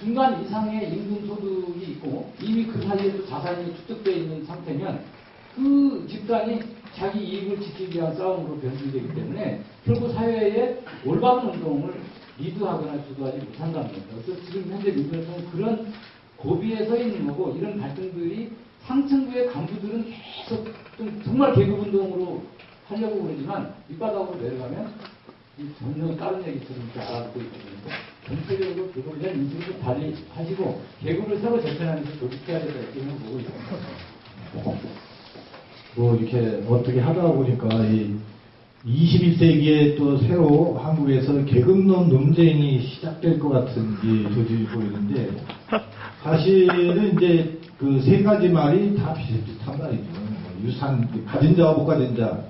중간 이상의 임금 소득이 있고 이미 그 사이에도 자산이 축적되어 있는 상태면 그 집단이 자기 이익을 지키기 위한 싸움으로 변질되기 때문에 결국 사회에 올바른 운동을 리드하거나 주도하지 못한다는 겁니다. 그래서 지금 현재 민주노총은 그런 고비에 서 있는 거고, 이런 갈등들이 상층부의 간부들은 계속 좀 정말 계급운동으로 하려고 그러지만 밑바닥으로 내려가면 전혀 다른 얘기처럼 이렇게 알아듣고 있거든요. 전체적으로 그걸 대한 인식을 달리 하시고 계급을 새로 재편하면서 조직해야 된다 이렇게 보고 있습니다. 뭐 이렇게 어떻게 하다 보니까 이 21세기에 또 새로 한국에서 계급론 논쟁이 시작될 것 같은 조짐이 보이는데, 사실은 이제 그 세 가지 말이 다 비슷비슷한 말이죠. 유산, 가진 자와 못 가진 자.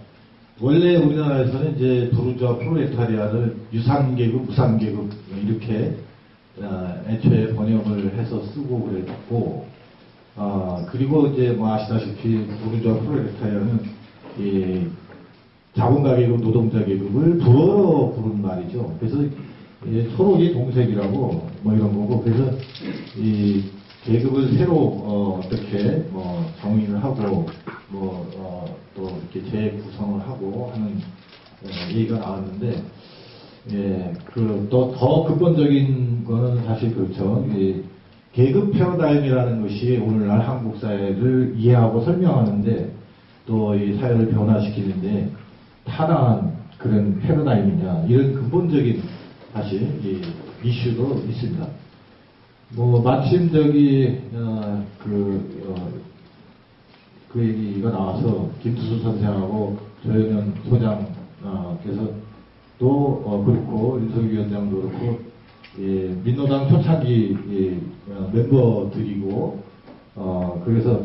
원래 우리나라에서는 이제 부르주아 프롤레타리아를 유산계급, 무산계급 이렇게 애초에 번역을 해서 쓰고 그랬고, 그리고 이제 뭐 아시다시피 부르주아 프롤레타리아는 이 자본가 계급, 노동자 계급을 불어로 부른 말이죠. 그래서 서로 이 동색이라고 뭐 이런 거고, 그래서 이 계급을 새로 어떻게 정의를 하고 또 이렇게 재구성을 하고 하는 얘기가 나왔는데, 그 또 더 근본적인 거는 사실 그렇죠. 계급 패러다임이라는 것이 오늘날 한국 사회를 이해하고 설명하는데 또 이 사회를 변화시키는데 타당한 그런 패러다임이냐, 이런 근본적인 사실 이 이슈도 있습니다. 뭐 마침 저기 그 얘기가 나와서 김두수 선생하고 조영현 소장께서 또 그렇고 윤석열 위원장도 그렇고 민노당 초창기 멤버들이고 그래서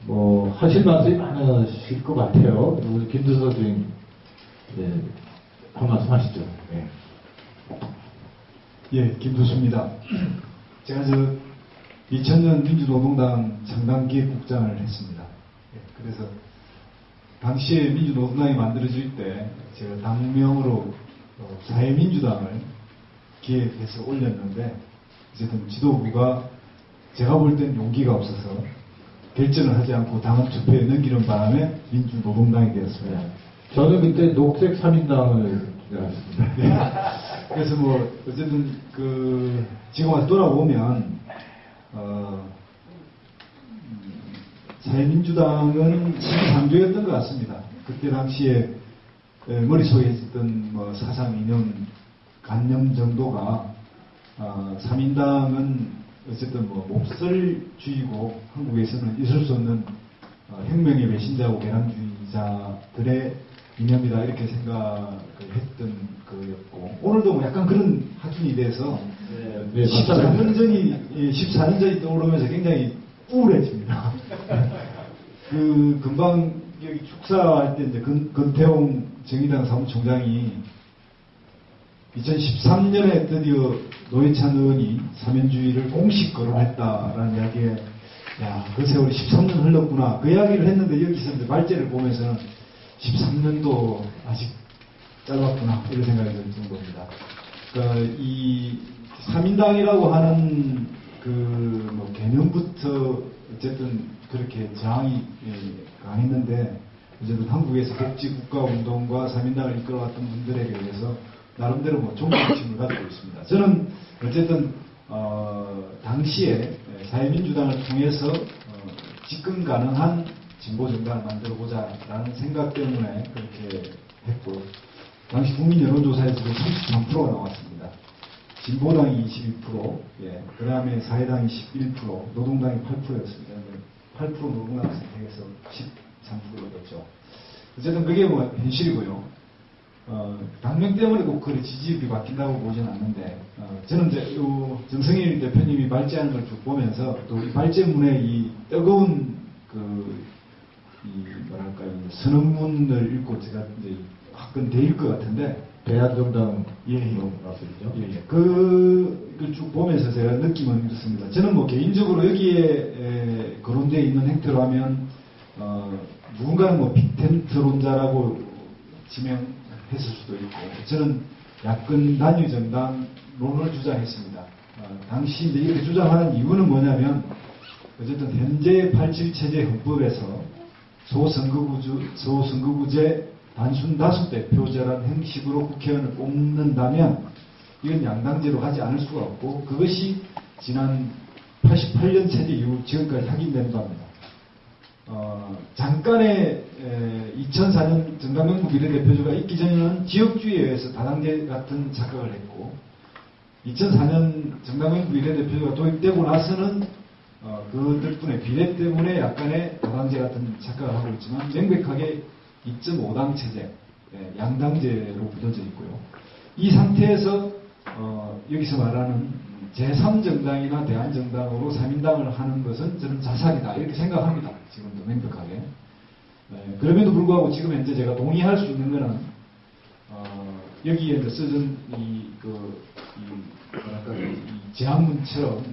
뭐 하실 말씀이 많으실 것 같아요. 우리 김두수 선생님 한 말씀 하시죠. 예, 김두수입니다. 제가 2000년 민주노동당 창당기획국장을 했습니다. 그래서 당시에 민주노동당이 만들어질 때 제가 당명으로 사회민주당을 기획해서 올렸는데, 어쨌든 지도부가 제가 볼 땐 용기가 없어서 결정을 하지 않고 당헌 투표에 넘기는 바람에 민주노동당이 되었습니다. 저는 그때 녹색 3인당을 했습니다. 네. 그래서 뭐 어쨌든 지금 와서 돌아보면 사회민주당은 신상조였던 것 같습니다. 그때 당시에 머릿속에 있었던 뭐 사상 이념 관념 정도가 3인당은 어쨌든 뭐 몹쓸주의고 한국에서는 있을 수 없는 혁명의 배신자고 개량주의자들의 이념이다 이렇게 생각을 했던 거였고, 오늘도 뭐 약간 그런 학준이 돼서 14년 전이 떠오르면서 굉장히 우울해집니다. 금방 여기 축사할 때 이제 권태홍 정의당 사무총장이 2013년에 드디어 노회찬 의원이 사면주의를 공식 거론했다라는 이야기에, 그 세월이 13년 흘렀구나. 그 이야기를 했는데 여기서 이제 말재를 보면서는 13년도 아직 짧았구나. 이런 생각이 들 정도입니다. 그러니까 이 3인당이라고 하는 뭐 개념부터 어쨌든 그렇게 저항이 강했는데, 어쨌든 한국에서 복지국가운동과 3인당을 이끌어갔던 분들에게 의해서 나름대로 뭐 존경심을 가지고 있습니다. 저는 어쨌든 당시에 사회민주당을 통해서 집권 가능한 진보정당을 만들어보자라는 생각 때문에 그렇게 했고, 당시 국민 여론조사에서도 33%가 나왔습니다. 진보당이 22%, 그 다음에 사회당이 11%, 노동당이 8%였습니다. 8% 노동당 선택해서 13%였죠. 어쨌든 그게 뭐 현실이고요. 당명 때문에 꼭 그래 지지율이 바뀐다고 보지는 않는데, 저는 이제 정성일 대표님이 발제하는 걸 쭉 보면서 또 이 발제문의 이 뜨거운 이 선언문을 읽고 제가 이제 화끈대일 것 같은데, 대한정당 말씀이죠. 그걸 쭉 보면서 제가 느낌은 이렇습니다. 저는 뭐 개인적으로 여기에 거론되어 있는 행태로 하면 누군가는 뭐 빅텐트론자라고 지명했을 수도 있고, 저는 야권 단위 정당론을 주장했습니다. 당시 이제 이렇게 주장하는 이유는 뭐냐면 어쨌든 현재 87체제 헌법에서 소선거구제 단순 다수대표제라는 형식으로 국회의원을 뽑는다면 이건 양당제로 가지 않을 수가 없고 그것이 지난 88년 체제 이후 지금까지 확인된 바입니다. 잠깐의 2004년 정당명부 비례대표제가 있기 전에는 지역주의에 의해서 다당제 같은 착각을 했고 2004년 정당명부 비례대표제가 도입되고 나서는 그 덕분에 비례 때문에 약간의 다당제 같은 착각을 하고 있지만 명백하게 2.5당 체제, 양당제로 굳어져 있고요. 이 상태에서 여기서 말하는 제3정당이나 대한정당으로 3인당을 하는 것은 저는 자살이다 이렇게 생각합니다. 지금도 명백하게. 그럼에도 불구하고 지금 현재 제가 동의할 수 있는 것은 여기에 이제 써진 이 제안문처럼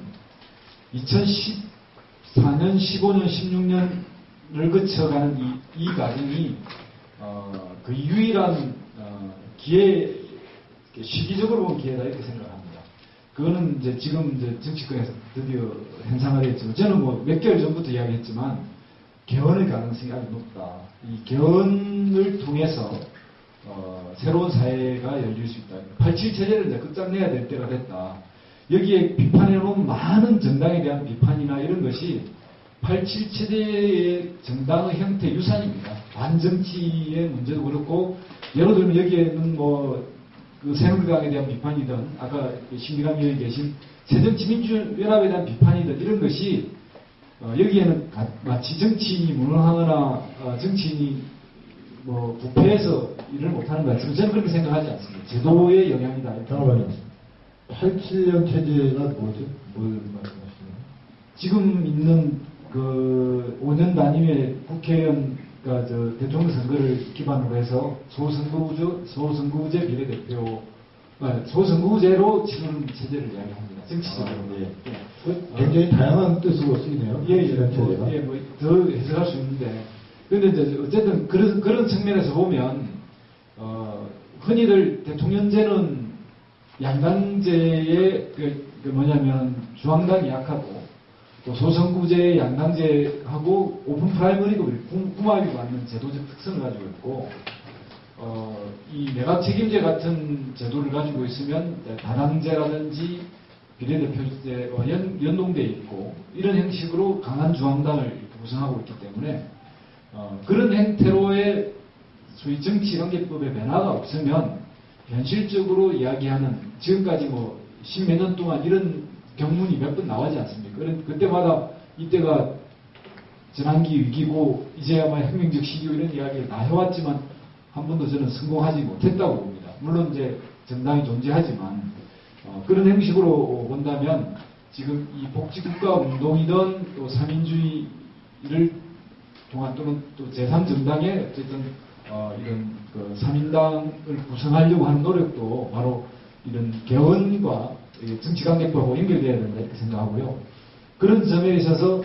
2014년, 15년, 16년을 거쳐가는 이 과정이 그 유일한 기회, 시기적으로 본 기회다 이렇게 생각합니다. 그거는 이제 지금 이제 정치권에서 드디어 현상화됐지만 저는 뭐 몇 개월 전부터 이야기했지만 개헌의 가능성이 아주 높다. 이 개헌을 통해서 새로운 사회가 열릴 수 있다. 87체제를 이제 끝장내야 될 때가 됐다. 여기에 비판해놓은 많은 정당에 대한 비판이나 이런 것이 87체제의 정당의 형태 유산입니다. 반정치의 문제도 그렇고 예를 들면 여기에는 그 새누리당에 대한 비판이든 아까 신기남 의원이 계신 새정치민주연합에 대한 비판이든 이런 것이 여기에는 마치 정치인이 무능하거나 정치인이 부패해서 일을 못하는 것 같지만 저는 그렇게 생각하지 않습니다. 제도의 영향이다. 잠깐만요. 87년 체제가 뭐죠? 뭘 말씀하시나요? 지금 있는 그 5년 단임의 국회의원, 대통령 선거를 기반으로 해서 소선거구제 비례대표, 소선거구제로 치르는 체제를 이야기합니다. 정치적으로. 굉장히 다양한 뜻으로 쓰이네요. 더 해석할 수 있는데. 근데 이제 어쨌든 그런 측면에서 보면, 흔히들 대통령제는 양당제의 뭐냐면 중앙당이 약하고 또 소선구제의 양당제하고 오픈 프라이머리도 궁합이 맞는 제도적 특성을 가지고 있고 이 내각 책임제 같은 제도를 가지고 있으면 다당제라든지 비례대표제와 연동되어 있고 이런 형식으로 강한 중앙당을 구성하고 있기 때문에 그런 형태로의 소위 정치관계법의 변화가 없으면 현실적으로 이야기하는 지금까지 십몇 년 동안 이런 경문이 몇 번 나오지 않습니까? 그때마다 이때가 전환기 위기고 이제야말로 혁명적 시기고 이런 이야기를 다 해왔지만 한 번도 저는 성공하지 못했다고 봅니다. 물론 이제 정당이 존재하지만 그런 형식으로 본다면 지금 이 복지국가 운동이든 또 삼인주의를 통한 또는 또 제3정당의 어쨌든 이런 그 3인당을 구성하려고 하는 노력도 바로 이런 개헌과 정치관계법하고 연결돼야 된다 이렇게 생각하고요. 그런 점에 있어서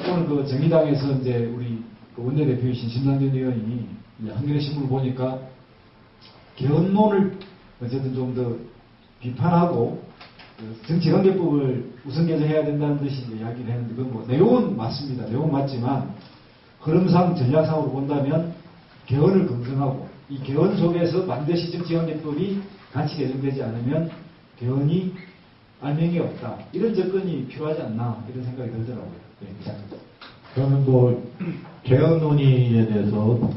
오늘 그 정의당에서 이제 우리 그 원내대표이신 심상정 의원이 한겨레 신문을 보니까 개헌론을 어쨌든 좀 더 비판하고 정치관계법을 우선 개정해야 된다는 듯이 이야기를 했는데 그건 내용은 맞습니다. 내용은 맞지만 흐름상 전략상으로 본다면 개헌을 검증하고 이 개헌 속에서 반드시 정치관계법이 같이 개정되지 않으면 개헌이 알맹이 없다. 이런 접근이 필요하지 않나 이런 생각이 들더라고요. 네. 저는 개헌 논의에 대해서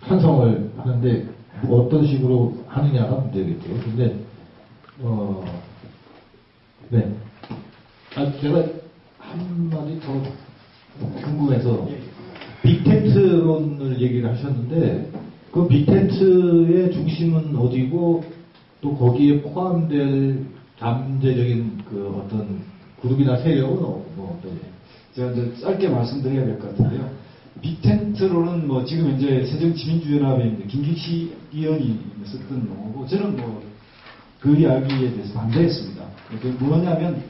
찬성을 하는데 어떤 식으로 하느냐가 문제겠죠. 근데 네. 제가 한마디 더 궁금해서 빅텐트론을 얘기를 하셨는데 그 빅텐트의 중심은 어디고 또 거기에 포함될 잠재적인 그 어떤 그룹이나 세력은 어떠세요? 제가 이제 짧게 말씀드려야 될 것 같은데요. 빅텐트로는 지금 현재 새정치민주연합에 김기식 의원이 썼던 용어고 저는 그 이야기에 대해서 반대했습니다. 그게 뭐냐면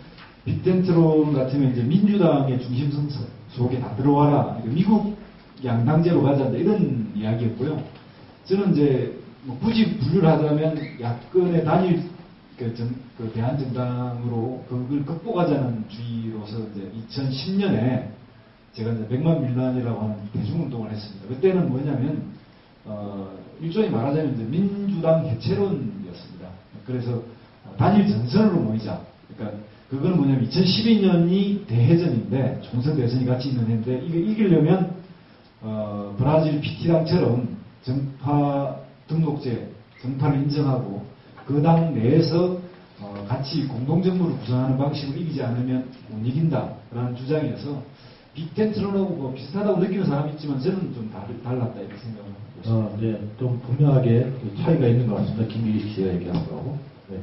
빅텐트론 같으면 이제 민주당의 중심성 속에 다 들어와라. 미국 양당제로 가자 이런 이야기였고요. 저는 이제 굳이 분류를 하자면 야권의 단일 그 대한정당으로 그걸 극복하자는 주의로서 이제 2010년에 제가 이제 100만 밀란이라고 하는 대중운동을 했습니다. 그때는 뭐냐면 일종의 말하자면 이제 민주당 해체론이었습니다. 그래서 단일 전선으로 모이자. 그러니까 그거는 뭐냐면 2012년이 대해전인데 총선 대선이 같이 있는 해인데 이게 이기려면 브라질 PT당처럼 정파 등록제 정파를 인정하고 그 당 내에서 같이 공동정부를 구성하는 방식으로 이기지 않으면 못 이긴다라는 주장이어서 빅텐트론하고 뭐 비슷하다고 느끼는 사람이 있지만 저는 좀 달랐다 이렇게 생각을 하고 있습니다. 네, 좀 분명하게 차이가 있는 것 같습니다. 김기식 씨가 얘기한 거하고. 네.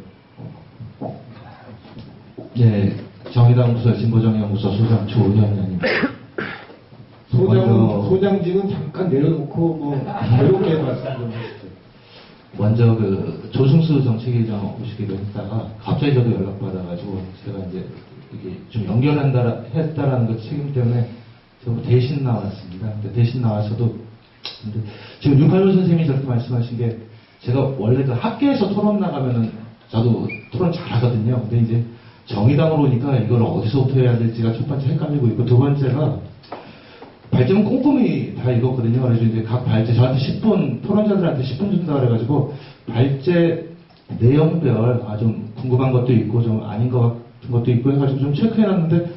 네, 정의당 부서 진보정의연구소 소장 조현현입니다. 소장직은 잠깐 내려놓고 자유롭게 말씀 좀 해주세요. 먼저 그 조승수 정책위의장 오시기로 했다가 갑자기 저도 연락받아가지고 제가 이제 이게 좀 했다라는 그 책임 때문에 저 대신 나왔습니다. 근데 대신 나와서도 근데 지금 윤팔로 선생님이 저렇게 말씀하신 게 제가 원래 그 학교에서 토론 나가면은 저도 토론 잘하거든요. 근데 이제 정의당으로 오니까 이걸 어디서부터 해야 될지가 첫 번째 헷갈리고 있고 두 번째가 발제는 꼼꼼히 다 읽었거든요. 그래서 이제 각 발제, 저한테 10분, 토론자들한테 10분 준다 그래가지고, 발제 내용별, 좀 궁금한 것도 있고, 좀 아닌 것 같은 것도 있고 해가지고 좀 체크해놨는데,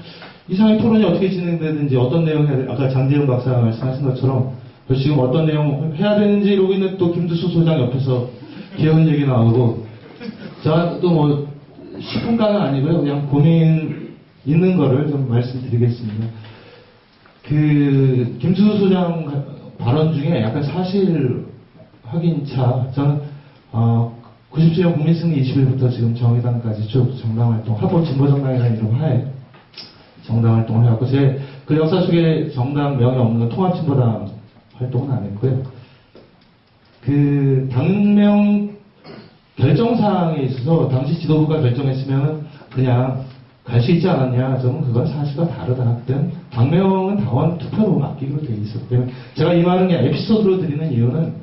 이상하게 토론이 어떻게 진행되는지, 어떤 내용 해야 돼, 아까 장재영 박사가 말씀하신 것처럼, 지금 어떤 내용 해야 되는지 이러고 있는 또 김두수 소장 옆에서 귀여운 얘기 나오고, 저도 뭐, 10분간은 아니고요. 그냥 고민 있는 거를 좀 말씀드리겠습니다. 김수수 소장 발언 중에 약간 사실 확인차, 저는, 97년 국민승리 20일부터 지금 정의당까지 쭉 정당활동, 합법 진보정당이라는 이름 하에 정당활동을 해왔고, 그 역사 속에 정당 명이 없는 건 통합진보당 활동은 안 했고요. 당명 결정사항에 있어서 당시 지도부가 결정했으면 그냥 갈 수 있지 않았냐. 저는 그건 사실과 다르다. 그때는 당명은 당원 투표로 맡기기로 돼 있었기 때문에 제가 이 말은 그냥 에피소드로 드리는 이유는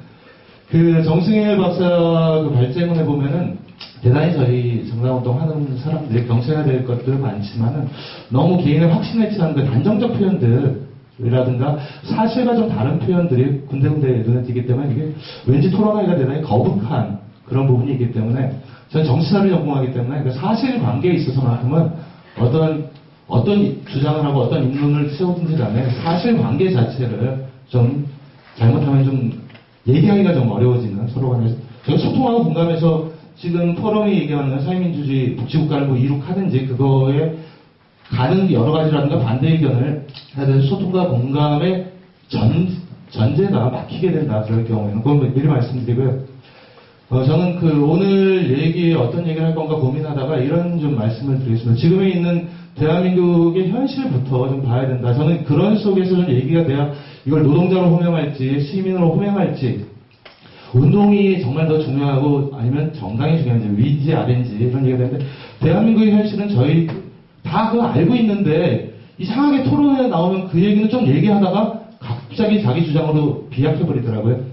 정승일 박사 그 발제문에 보면은 대단히 저희 정당운동 하는 사람들이 경청해야 될 것들 많지만은 너무 개인의 확신에 취한 그 단정적 표현들이라든가 사실과 좀 다른 표현들이 군데군데 눈에 띄기 때문에 이게 왠지 토론하기가 대단히 거북한 그런 부분이 있기 때문에 저는 정치사를 전공하기 때문에 그 사실관계에 있어서만큼은 어떤 주장을 하고 어떤 입론을 세우든지 간에 사실관계 자체를 좀 잘못하면 좀 얘기하기가 좀 어려워지는 서로 간에 제가 소통하고 공감해서 지금 포럼이 얘기하는 사회민주주의 복지국가를 뭐 이룩하든지 그거에 가는 여러 가지라든가 반대 의견을 해야 돼서 소통과 공감의 전제가 막히게 된다 그럴 경우에는 그건 미리 말씀드리고요. 저는 오늘 어떤 얘기를 할 건가 고민하다가 이런 좀 말씀을 드리겠습니다. 지금에 있는 대한민국의 현실부터 좀 봐야 된다. 저는 그런 속에서 좀 얘기가 돼야 이걸 노동자로 호명할지, 시민으로 호명할지, 운동이 정말 더 중요하고 아니면 정당이 중요한지, 위인지 아래인지 이런 얘기가 되는데, 대한민국의 현실은 저희 다 그거 알고 있는데, 이상하게 토론에 나오면 그 얘기는 좀 얘기하다가 갑자기 자기 주장으로 비약해버리더라고요.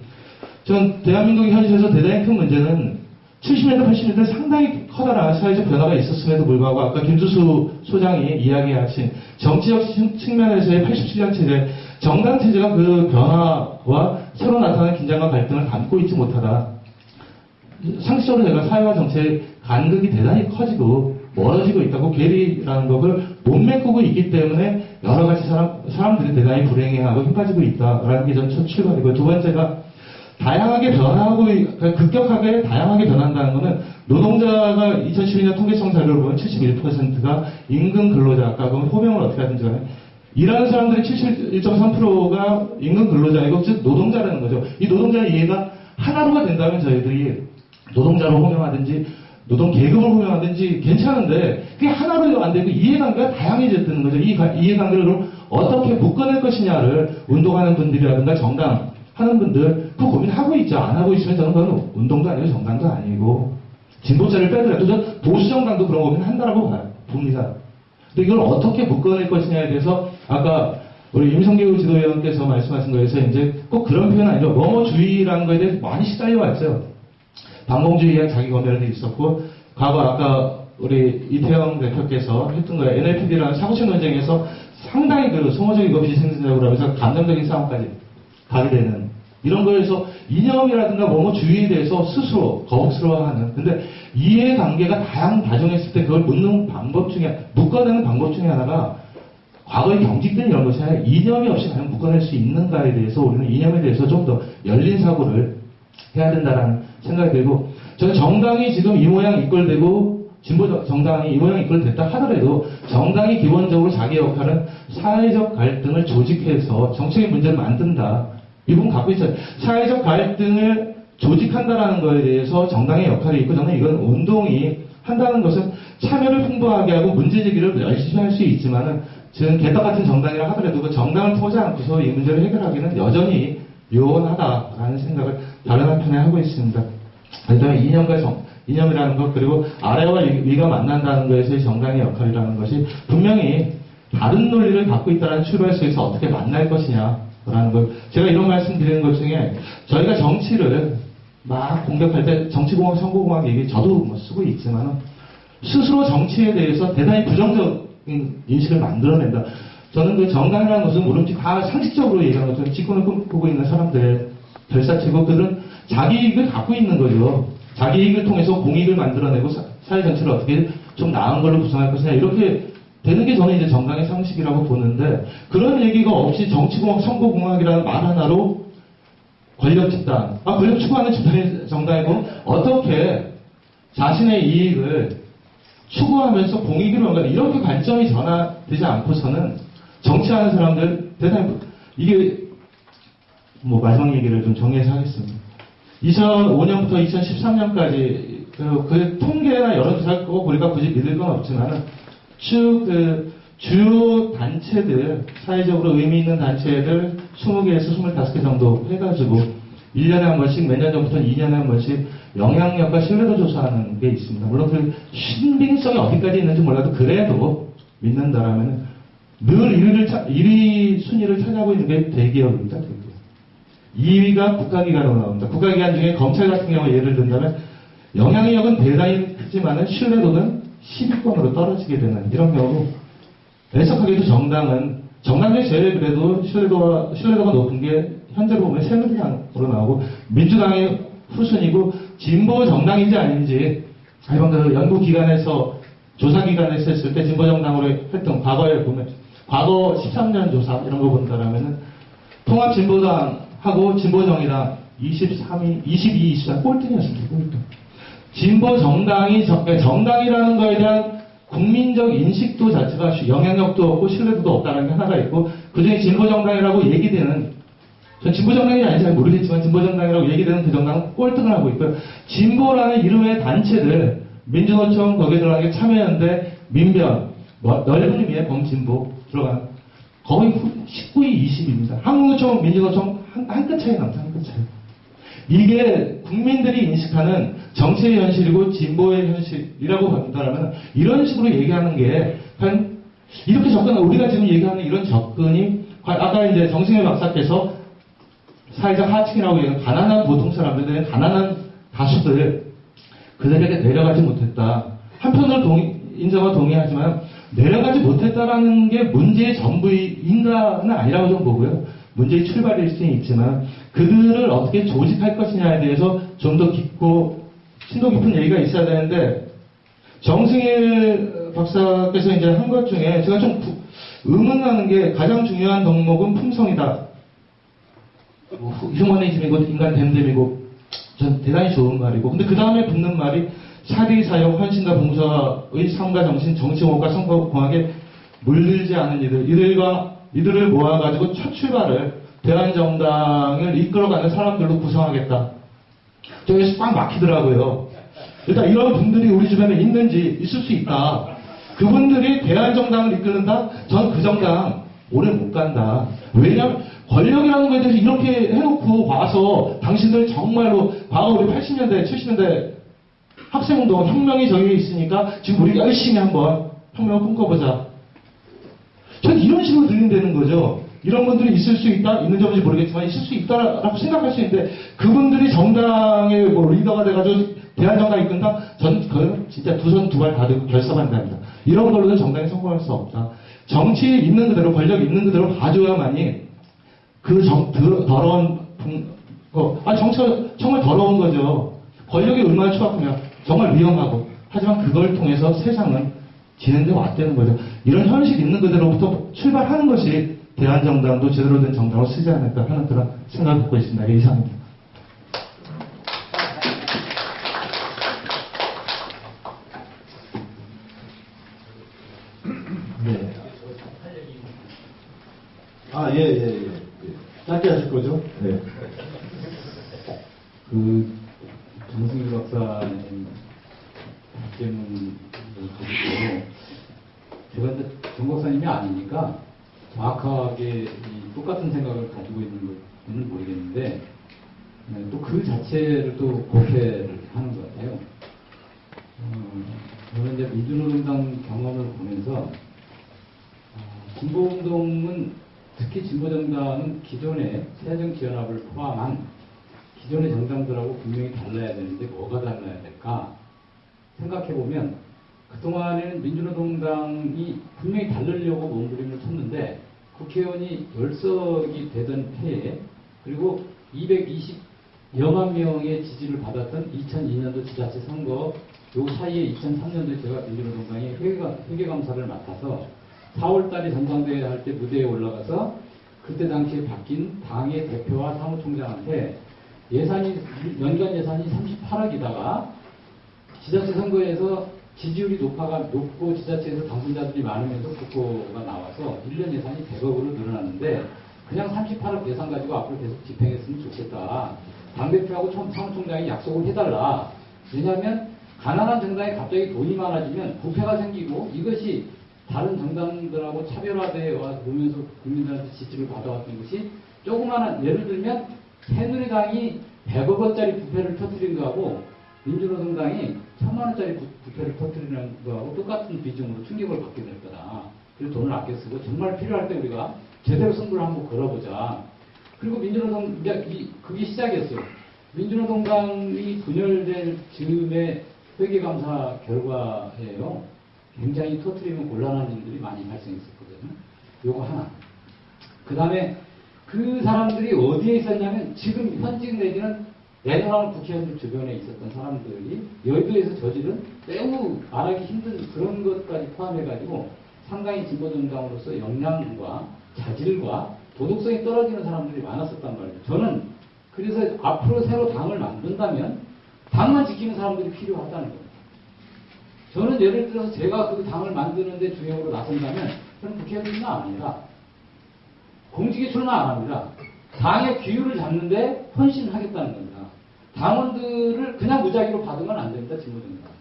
전 대한민국의 현실에서 대단히 큰 문제는 70년대, 80년대 상당히 커다란 사회적 변화가 있었음에도 불구하고 아까 김수수 소장이 이야기하신 정치적 측면에서의 87년 체제, 정당 체제가 그 변화와 새로 나타나는 긴장과 갈등을 담고 있지 못하다. 상식적으로 제가 사회와 정치의 간극이 대단히 커지고 멀어지고 있다고 괴리라는 것을 못 메꾸고 있기 때문에 여러 가지 사람들이 대단히 불행해하고 힘 빠지고 있다라는 게 전 첫 출발이고 두 번째가 다양하게 변화하고, 급격하게 다양하게 변한다는 것은 노동자가 2012년 통계청 자료를 보면 71%가 임금 근로자, 아까 그럼 호명을 어떻게 하든지 간에 일하는 사람들의 71.3%가 임금 근로자이고, 즉 노동자라는 거죠. 이 노동자의 이해가 하나로가 된다면 저희들이 노동자로 호명하든지 노동 계급을 호명하든지 괜찮은데 그게 하나로 안 되고 이해관계가 다양해졌다는 거죠. 이 이해관계를 그럼 어떻게 묶어낼 것이냐를 운동하는 분들이라든가 정당 하는 분들 그 고민하고 있죠. 안 하고 있으면 저는 그건 운동도 아니고 정당도 아니고 진보자를 빼더라도 저 보수 정당도 그런 고민 한다라고 봅니다. 근데 이걸 어떻게 묶어낼 것이냐에 대해서 아까 우리 임성규 지도위원께서 말씀하신 거에서 이제 꼭 그런 표현 아니죠. 뭐뭐주의라는 거에 대해서 많이 시달려 왔죠. 반공주의와 자기 검열도 있었고 과거 아까 우리 이태영 대표께서 했던 거예요. NLPD라는 사고체 논쟁에서 상당히 그 소모적이고 비생산적으로 하면서 감정적인 싸움까지 가게 되는 이런 거에서 이념이라든가 뭐뭐 주의에 대해서 스스로 거북스러워하는 근데 이해관계가 다정했을 때 그걸 묶는 방법 중에 묶어내는 방법 중에 하나가 과거의 경직된 이런 것이 아니라 이념이 없이 과연 묶어낼 수 있는가에 대해서 우리는 이념에 대해서 좀 더 열린 사고를 해야 된다라는 생각이 들고 저는 정당이 지금 이 모양 이꼴되고 진보 정당이 이 모양 이꼴됐다 하더라도 정당이 기본적으로 자기 역할은 사회적 갈등을 조직해서 정책의 문제를 만든다. 이 부분 갖고 있어요. 사회적 갈등을 조직한다라는 거에 대해서 정당의 역할이 있고 저는 이건 운동이 한다는 것은 참여를 풍부하게 하고 문제제기를 열심히 할 수 있지만은 지금 개떡 같은 정당이라 하더라도 그 정당을 통하지 않고서 이 문제를 해결하기는 여전히 요원하다라는 생각을 다른 한편에 하고 있습니다. 그다음에 이념이라는 것 그리고 아래와 위가 만난다는 것에서의 정당의 역할이라는 것이 분명히 다른 논리를 갖고 있다는 추론에 속에서 어떻게 만날 것이냐라는 것. 제가 이런 말씀 드리는 것 중에 저희가 정치를 막 공격할 때 정치공학, 선거공학 얘기 저도 뭐 쓰고 있지만 스스로 정치에 대해서 대단히 부정적인 인식을 만들어낸다. 저는 그 정당이라는 것은 모름지 다 상식적으로 얘기하는 것처럼 직권을 꿈꾸고 있는 사람들의 별사치고 그들은 자기 이익을 갖고 있는 거죠. 자기 이익을 통해서 공익을 만들어내고 사회 전체를 어떻게 좀 나은 걸로 구성할 것이냐 이렇게 되는 게 저는 이제 정당의 상식이라고 보는데 그런 얘기가 없이 정치공학, 선거공학이라는 말 하나로 권력 집단, 권력 추구하는 집단의 정당이고 어떻게 자신의 이익을 추구하면서 공익을 얻는가 이렇게 관점이 전환되지 않고서는 정치하는 사람들 대단히 이게 뭐 마지막 얘기를 좀 정리해서 하겠습니다. 2005년부터 2013년까지 그 통계나 여론조사를 꼭 우리가 굳이 믿을 건 없지만 쭉 그 주요 단체들 사회적으로 의미 있는 단체들 20개에서 25개 정도 해가지고 1년에 한 번씩 몇 년 전부터는 2년에 한 번씩 영향력과 신뢰도 조사하는 게 있습니다. 물론 그 신빙성이 어디까지 있는지 몰라도 그래도 믿는다라면 늘 1위 순위를 차지하고 있는 게 대기업입니다. 대기업. 2위가 국가기관으로 나옵니다. 국가기관 중에 검찰 같은 경우 예를 든다면 영향력은 대단히 크지만 신뢰도는 10위권으로 떨어지게 되는 이런 경우 애석하게도 정당은 정당 중에 제일 그래도 신뢰도가 높은 게 현재로 보면 새누리당으로 나오고 민주당이 후순위고 진보 정당인지 아닌지 이런 그 연구기관에서 조사기관에서 했을 때 진보 정당으로 했던 과거에 보면 과거 13년 조사 이런 거 본다라면은 통합진보당하고 진보정의당 23위, 22, 23 꼴등이었습니다. 꼴등. 진보 정당이 정당이라는 거에 대한 국민적 인식도 자체가 영향력도 없고 신뢰도도 없다는 게 하나가 있고 그중에 진보정당이라고 얘기되는 전 진보정당이 아닌지 잘 모르겠지만 진보정당이라고 얘기되는 그 정당은 꼴등을 하고 있고요. 진보라는 이름의 단체들 민주노총 거기에 들어가는 게 참여연대 민변 넓은 의미의 범진보 들어간 거의 19위 20입니다. 한국노총 민주노총 한 끗 차이 남다. 한 끗 차이. 이게 국민들이 인식하는 정치의 현실이고 진보의 현실이라고 본다면 이런 식으로 얘기하는 게 한 이렇게 우리가 지금 얘기하는 이런 접근이 아까 이제 정승일 박사께서 사회적 하층이라고 얘기하는 가난한 보통 사람들, 가난한 다수들 그들에게 내려가지 못했다. 한편으로 인정과 동의하지만 내려가지 못했다라는 게 문제의 전부인가는 아니라고 좀 보고요. 문제의 출발일 수는 있지만 그들을 어떻게 조직할 것이냐에 대해서 좀 더 깊고 심도 깊은 얘기가 있어야 되는데 정승일 박사께서 이제 한 것 중에 제가 좀 의문나는 게 가장 중요한 덕목은 품성이다. 휴머니즘이고 인간 됨됨이고 전 대단히 좋은 말이고 근데 그 다음에 붙는 말이 사리 사역 헌신과 봉사의 삶과 정신 정치공학과 선거공학에 물들지 않은 이들을 모아가지고 첫 출발을 대한정당을 이끌어가는 사람들로 구성하겠다. 저기서 꽉 막히더라고요. 일단 이런 분들이 우리 주변에 있는지 있을 수 있다. 그분들이 대한정당을 이끌는다? 전 그 정당 오래 못 간다. 왜냐하면 권력이라는 거에 대해서 이렇게 해놓고 와서 당신들 정말로 과거 우리 80년대, 70년대 학생운동, 혁명이 저기에 있으니까 지금 우리 열심히 한번 혁명을 꿈꿔보자. 전 이런 식으로 들린다는 거죠. 이런 분들이 있을 수 있다, 있는지 없는지 모르겠지만 있을 수 있다라고 생각할 수 있는데 그분들이 정당의 뭐 리더가 돼가지고 대한정당이 이끈다? 전 그건 진짜 두 손 두 발 다 들고 결사반대합니다. 이런 걸로는 정당이 성공할 수 없다. 정치 있는 그대로 권력 있는 그대로 봐줘야만이 그 더러운 정치가 정말 더러운 거죠. 권력이 얼마나 추악하냐. 정말 위험하고. 하지만 그걸 통해서 세상은 진행돼 왔다는 거죠. 이런 현실 있는 그대로부터 출발하는 것이 대한정당도 제대로 된 정당을 쓰지 않을까 하는 그런 생각을 갖고 있습니다. 이상입니다. 네. 예. 짧게 하실 거죠? 네. 정승일 박사님 질문을 드리고, 제가 이제 정 박사님이 아니니까 정확하게 똑같은 생각을 가지고 있는 건지는 모르겠는데, 또 그 자체를 또 고패를 하는 것 같아요. 저는 이제 민주노동당 경험을 보면서, 진보운동은, 특히 진보정당은 기존의 새정치연합을 포함한 기존의 정당들하고 분명히 달라야 되는데 뭐가 달라야 될까 생각해보면, 그동안에는 민주노동당이 분명히 다르려고 몸부림을 쳤는데 국회의원이 10석이 되던 해에, 그리고 220여만 명의 지지를 받았던 2002년도 지자체 선거 요 사이에 2003년도에 제가 민주노동당의 회계감사를 맡아서 4월달에 전당대회 할 때 무대에 올라가서 그때 당시에 바뀐 당의 대표와 사무총장한테 연간 예산이 38억이다가 지자체 선거에서 지지율이 높고 지자체에서 당선자들이 많으면서 국고가 나와서 1년 예산이 100억으로 늘어났는데 그냥 38억 예산 가지고 앞으로 계속 집행했으면 좋겠다. 당대표하고 사무총장이 약속을 해달라. 왜냐하면 가난한 정당에 갑자기 돈이 많아지면 부패가 생기고 이것이 다른 정당들하고 차별화되어 오면서 국민들한테 지지를 받아왔던 것이 조그마한, 예를 들면 새누리당이 100억 원짜리 부패를 터뜨린 거하고 민주노동당이 1000만 원짜리 부패를 터뜨리는 거하고 똑같은 비중으로 충격을 받게 될 거다. 그래서 돈을 아껴 쓰고 정말 필요할 때 우리가 제대로 승부를 한번 걸어보자. 그리고 그게 시작이었어요. 민주노동당이 분열될 즈음의 회계감사 결과예요. 굉장히 터뜨리면 곤란한 일들이 많이 발생했었거든요. 요거 하나. 그 다음에 그 사람들이 어디에 있었냐면 지금 현직 내지는 내노라는 국회의원들 주변에 있었던 사람들이 여의도에서 저지른 매우 말하기 힘든 그런 것까지 포함해가지고 상당히 진보정당으로서 역량과 자질과 도덕성이 떨어지는 사람들이 많았었단 말이죠. 저는 그래서 앞으로 새로 당을 만든다면 당만 지키는 사람들이 필요하다는 겁니다. 저는 예를 들어서 제가 그 당을 만드는데 중용으로 나선다면 저는 국회의원뿐만 아니라 공직에 출마 안 합니다. 당의 규율을 잡는데 헌신하겠다는 겁니다. 당원들을 그냥 무작위로 받으면 안 됩니다. 진보정당.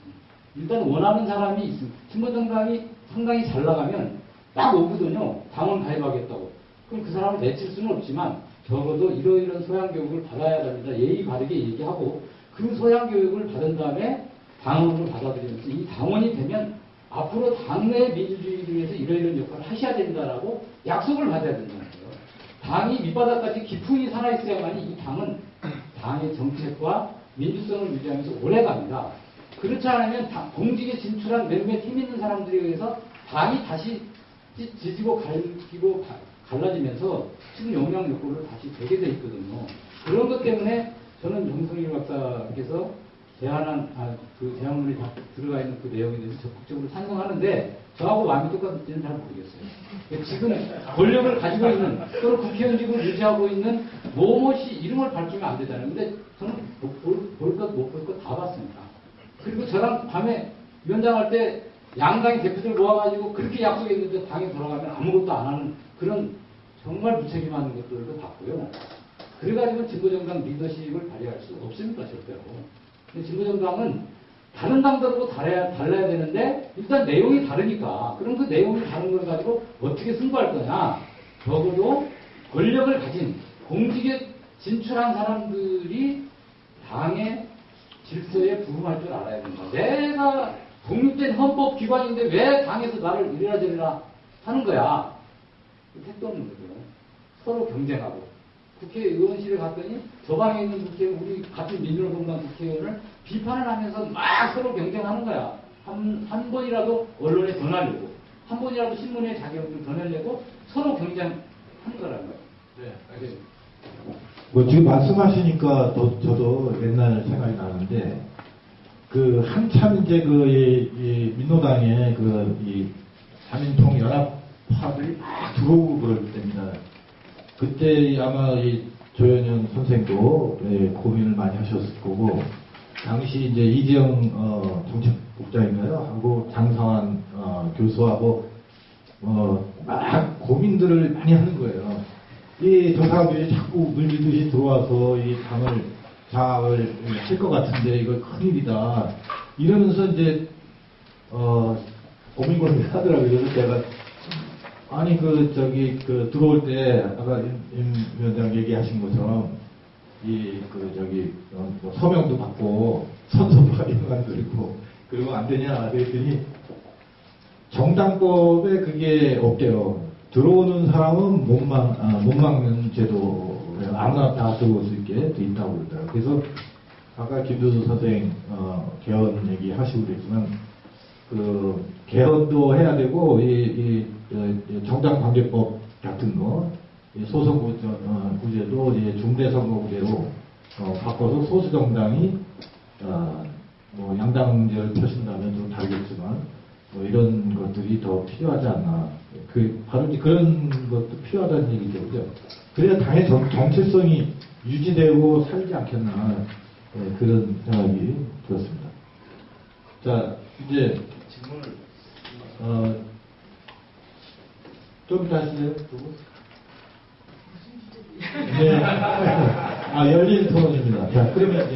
일단 원하는 사람이 있습니다. 진보정당이 상당히 잘 나가면 막 오거든요. 당원 가입하겠다고. 그럼 그 사람을 내칠 수는 없지만 적어도 이러이러한 소양교육을 받아야 됩니다. 예의 바르게 얘기하고 그 소양교육을 받은 다음에 당원으로 받아들이면서 이 당원이 되면 앞으로 당내 민주주의를 위해서 이러이러한 역할을 하셔야 된다라고 약속을 받아야 된다는 거예요. 당이 밑바닥까지 깊이 살아있어야만이 이 당은 당의 정책과 민주성을 유지하면서 오래갑니다. 그렇지 않으면 공직에 진출한 몇몇 힘 있는 사람들에 의해서 당이 다시 지지고 갈기고 갈라지면서 지금 영향 욕구를 다시 되게 돼 있거든요. 그런 것 때문에 저는 정승일 박사께서 그 제안문에 들어가 있는 그 내용에 대해서 적극적으로 찬성하는데 저하고 마음이 똑같은지는 잘 모르겠어요. 지금 권력을 가지고 있는 또는 국회의원직을 유지하고 있는 무엇이 이름을 밝히면 안 되잖아요. 근데 저는 볼 것 못 볼 것 다 봤습니다. 그리고 저랑 밤에 위원장할 때 양당의 대표들 모아가지고 그렇게 약속했는데 당에 돌아가면 아무것도 안 하는 그런 정말 무책임한 것들도 봤고요. 그래가지고 진보정당 리더십을 발휘할 수 없습니다. 절대로. 근데 진보정당은 다른 당들하고 달라야 되는데 일단 내용이 다르니까 그럼 그 내용이 다른 걸 가지고 어떻게 승부할 거냐. 적어도 권력을 가진 공직에 진출한 사람들이 당의 질서에 부응할 줄 알아야 된다. 내가 독립된 헌법기관인데 왜 당에서 나를 이래라 저래라 하는 거야. 택도 없는 거죠. 서로 경쟁하고 국회의원실에 갔더니 저 방에 있는 국회의원, 우리 같은 민주노동당 국회의원을 비판을 하면서 막 서로 경쟁하는 거야. 한 번이라도 언론에 더 날리고, 한 번이라도 신문에 자기 얼굴 더 내려고 서로 경쟁하는 거라는 거야. 네, 알겠습니다. 뭐 지금 말씀하시니까 저도 옛날 생각이 나는데, 그 한참 이제 이 민노당의 이 3인통 연합파들이 막 들어오고 그럴 때입니다. 그때 아마 이 조현현 선생도 고민을 많이 하셨을 거고, 당시 이제 이지영 정책국장인가요? 하고 장상환 교수하고 막 고민들을 많이 하는 거예요. 저 사람들이 자꾸 물밀듯이 들어와서 이 당을 장악을 할 것 같은데 이거 큰일이다. 이러면서 이제 고민고민 하더라고요. 그래서 제가 아니 들어올 때 아까 임 위원장 얘기하신 것처럼 서명도 받고 선서도 만들고 그리고 안 되냐 그랬더니 정당법에 그게 없대요. 들어오는 사람은 못 막는 제도예요. 아무나 다 들어올 수 있게 돼 있다고 그러더라고요. 그래서 아까 김두수 선생 개헌 얘기 하시고 그랬지만 그 개헌도 해야 되고 이 정당관계법 같은 거 소선구제도 중대선거구제로 바꿔서 소수정당이 뭐 양당제를 펴신다면 좀 다르겠지만 뭐 이런 것들이 더 필요하지 않나. 바로 이제 그런 것도 필요하다는 얘기죠. 그죠? 그래야 당의 정체성이 유지되고 살지 않겠나. 그런 생각이 들었습니다. 자, 이제 질문을, 좀 이따 하시네요, 두 분? 네. 열린 토론입니다. 자, 그러면,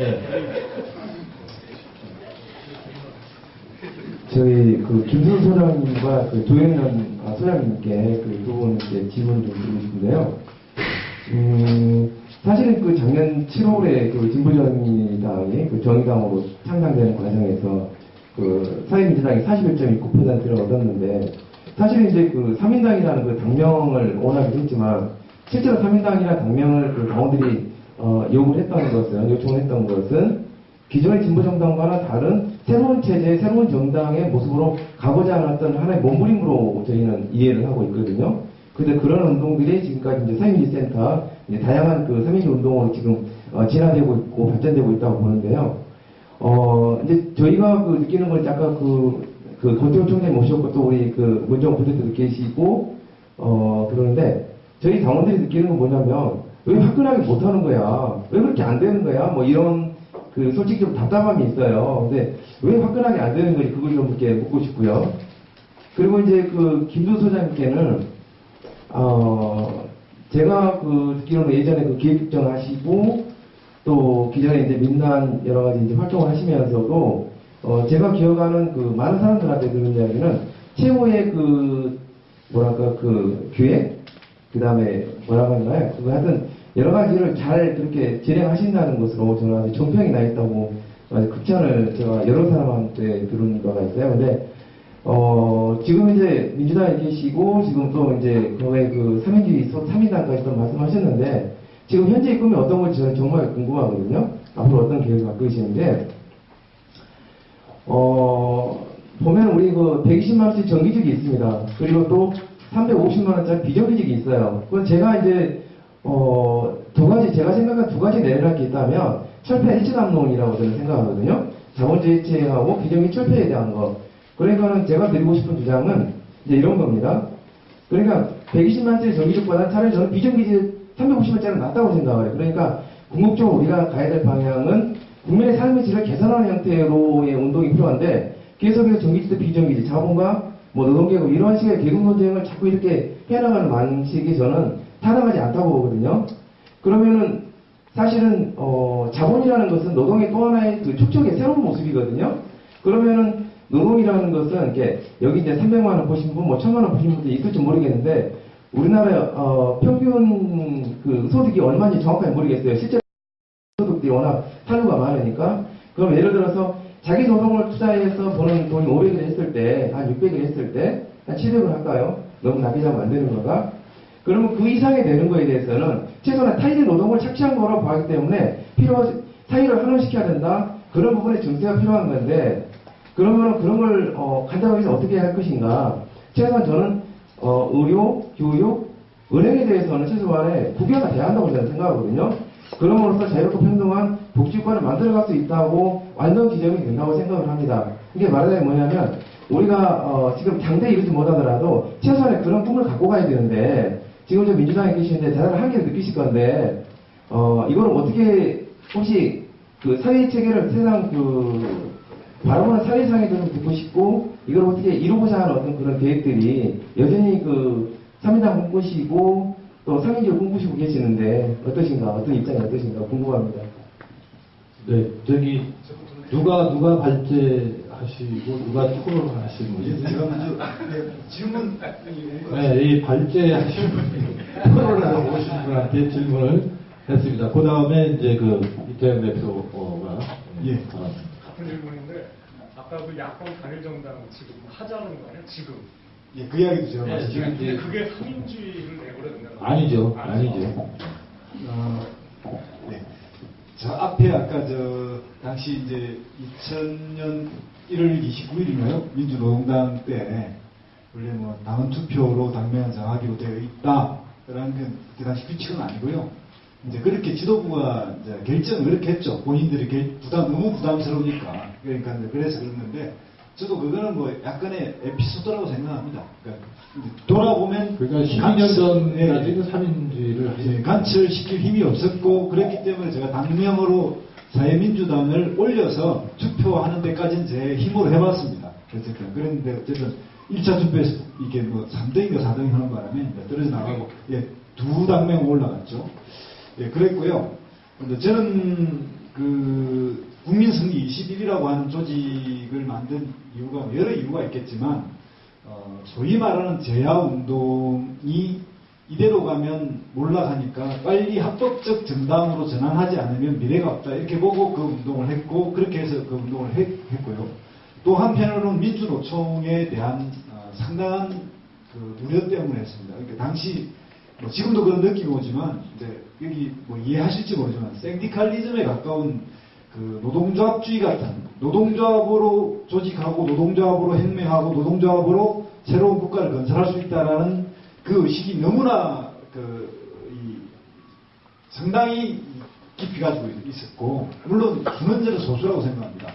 저희 김순 소장님과 조현현 소장님께 두 분 질문을 좀 드리고 싶은데요. 사실은 작년 7월에 진보정의당이 정의당으로 창당되는 과정에서 사회민주당이 41.29%를 얻었는데, 사실은 이제 3인당이라는 당명을 원하기도 했지만, 실제로 3인당이라는 당명을 당원들이 요청을 했던 것은 기존의 진보정당과는 다른 새로운 체제, 새로운 정당의 모습으로 가고자 하는 어떤 하나의 몸부림으로 저희는 이해를 하고 있거든요. 근데 그런 운동들이 지금까지 이제 사회민주센터, 다양한 사회민주 운동으로 지금 진화되고 있고 발전되고 있다고 보는데요. 이제 저희가 느끼는 건 아까 권태훈 총장님 오셨고 또 우리 문정호 부대표도 계시고, 그러는데 저희 당원들이 느끼는 건 뭐냐면 왜 화끈하게 못하는 거야? 왜 그렇게 안 되는 거야? 뭐 이런 솔직히 좀 답답함이 있어요. 근데 왜 화끈하게 안 되는 건지 그걸 좀 이렇게 묻고 싶고요. 그리고 이제 김두 소장님께는 제가 듣기로는 예전에 기획국장 하시고 또 기존에 이제 민단 여러 가지 이제 활동을 하시면서도 제가 기억하는 많은 사람들한테 들은 이야기는 최고의 기획 그 다음에 뭐라고 하나요? 하여튼 여러 가지를 잘 그렇게 진행하신다는 것으로 저는 아주 정평이 나 있다고 아주 극찬을 제가 여러 사람한테 들은 바가 있어요. 근데 지금 이제 민주당에 계시고 지금 또 이제 거의 3인당까지도 말씀하셨는데 지금 현재의 꿈이 어떤 건지 저는 정말 궁금하거든요. 앞으로 어떤 계획을 갖고 계시는데 보면 우리 120만원짜리 정기직이 있습니다. 그리고 또 350만원짜리 비정기직이 있어요. 그건 제가 이제 제가 생각한 두 가지 내려갈 게 있다면 철폐 해체담론이라고 저는 생각하거든요. 자본주의 해체하고 비정규 철폐에 대한 거. 그러니까는 제가 드리고 싶은 주장은 이제 이런 겁니다. 그러니까 120만원짜리 정기직보다 차라리 저는 비정기직 350만원짜리가 낫다고 생각해요. 그러니까 궁극적으로 우리가 가야 될 방향은 국민의 삶의 질을 개선하는 형태로의 운동이 필요한데 계속해서 정기직도 비정기직, 자본과 노동계급 이런 식의 계급 논쟁을 자꾸 이렇게 해나가는 방식이 저는 타당하지 않다고 보거든요. 그러면은 사실은 자본이라는 것은 노동의 또 하나의 촉촉의 새로운 모습이거든요. 그러면은 노동이라는 것은 이렇게 여기 이제 300만 원 보신 분, 1000만 원 보신 분도 있을지 모르겠는데 우리나라 평균 소득이 얼마인지 정확하게 모르겠어요. 실제 소득들이 워낙 산후가 많으니까. 그럼 예를 들어서 자기 노동을 투자해서 버는 돈이 500을 했을 때, 한 600을 했을 때, 한 700을 할까요? 너무 낮게 잡으면 안 되는 거가. 그러면 그 이상이 되는 거에 대해서는 최소한 타이즈 노동을 착취한 거라고 봐기 때문에 사유를 환원시켜야 된다. 그런 부분에 증세가 필요한 건데 그러면 그런 걸 간다고 해서 어떻게 할 것인가? 최소한 저는 의료, 교육, 은행에 대해서는 최소한의 국유화가 돼야 한다고 저는 생각하거든요. 그럼으로써 자유롭고 평등한 복지국가를 만들어갈 수 있다고 완성 지정이 된다고 생각을 합니다. 이게 말하자면 뭐냐면 우리가 지금 당대 이루지 못하더라도 최소한의 그런 꿈을 갖고 가야 되는데 지금 저 민주당에 계시는데 다들 한계를 느끼실 건데 이거를 어떻게 혹시 그 사회 체계를 세상 바라보는 사회상에도 좀 듣고 싶고 이걸 어떻게 이루고자 하는 어떤 그런 계획들이 여전히 그 3인당 꿈꾸시고 또 상인지를 꿈꾸시고 계시는데 어떠신가? 어떤 입장이 어떠신가? 궁금합니다. 네, 누가 발제하시고 누가 토론을 하시는 거지? 제가 먼저 질문 네, 이 발제하시는 분이 토론을 하고 오신 분한테 질문을 했습니다. 그 다음에 이제 그 이태영 대표가 예. 같은 질문인데 아까 그 야권 단일정당 지금 하자는 거 아니에요? 지금. 예, 그 이야기도 제가 네, 말씀드릴게요. 근데 그게 상인주의를 내버려 둔다는 거 아니죠. 네. 저 앞에 아까 당시 이제 2000년 1월 29일인가요? 민주노동당 때 원래 뭐 당원 투표로 당명을 정하기로 되어 있다라는 건 그때 당시 규칙은 아니고요. 이제 그렇게 지도부가 이제 결정을 그렇게 했죠. 본인들이 너무 부담스러우니까. 그러니까 이제 그래서 그랬는데 저도 그거는 뭐 약간의 에피소드라고 생각합니다. 그러니까 돌아보면 12년 전까지는 3인주의를 간철시킬 힘이 없었고 그랬기 때문에 제가 당명으로 사회민주당을 올려서 투표하는 데까지는 제 힘으로 해봤습니다. 어쨌든 그랬는데 어쨌든 1차 투표에서 이게 뭐 3등인가 4등이 하는 바람에 떨어져 나가고 두 당명 올라갔죠. 예, 그랬고요. 근데 저는 그 국민승리 21이라고 하는 조직을 만든 이유가 여러 이유가 있겠지만 소위 말하는 제야운동이 이대로 가면 몰락하니까 빨리 합법적 정당으로 전환하지 않으면 미래가 없다 이렇게 보고 그 운동을 했고 그렇게 해서 그 운동을 했고요. 또 한편으로는 민주노총에 대한 상당한 그 우려 때문에 했습니다. 그러니까 당시 뭐 지금도 그런 느낌이 오지만 이제 여기 뭐 이해하실지 모르지만 생디칼리즘에 가까운 그 노동조합주의 같은 노동조합으로 조직하고 노동조합으로 혁명하고 노동조합으로 새로운 국가를 건설할 수 있다라는 그 의식이 너무나 상당히 깊이 가지고 있었고 물론 수면제는 소수라고 생각합니다.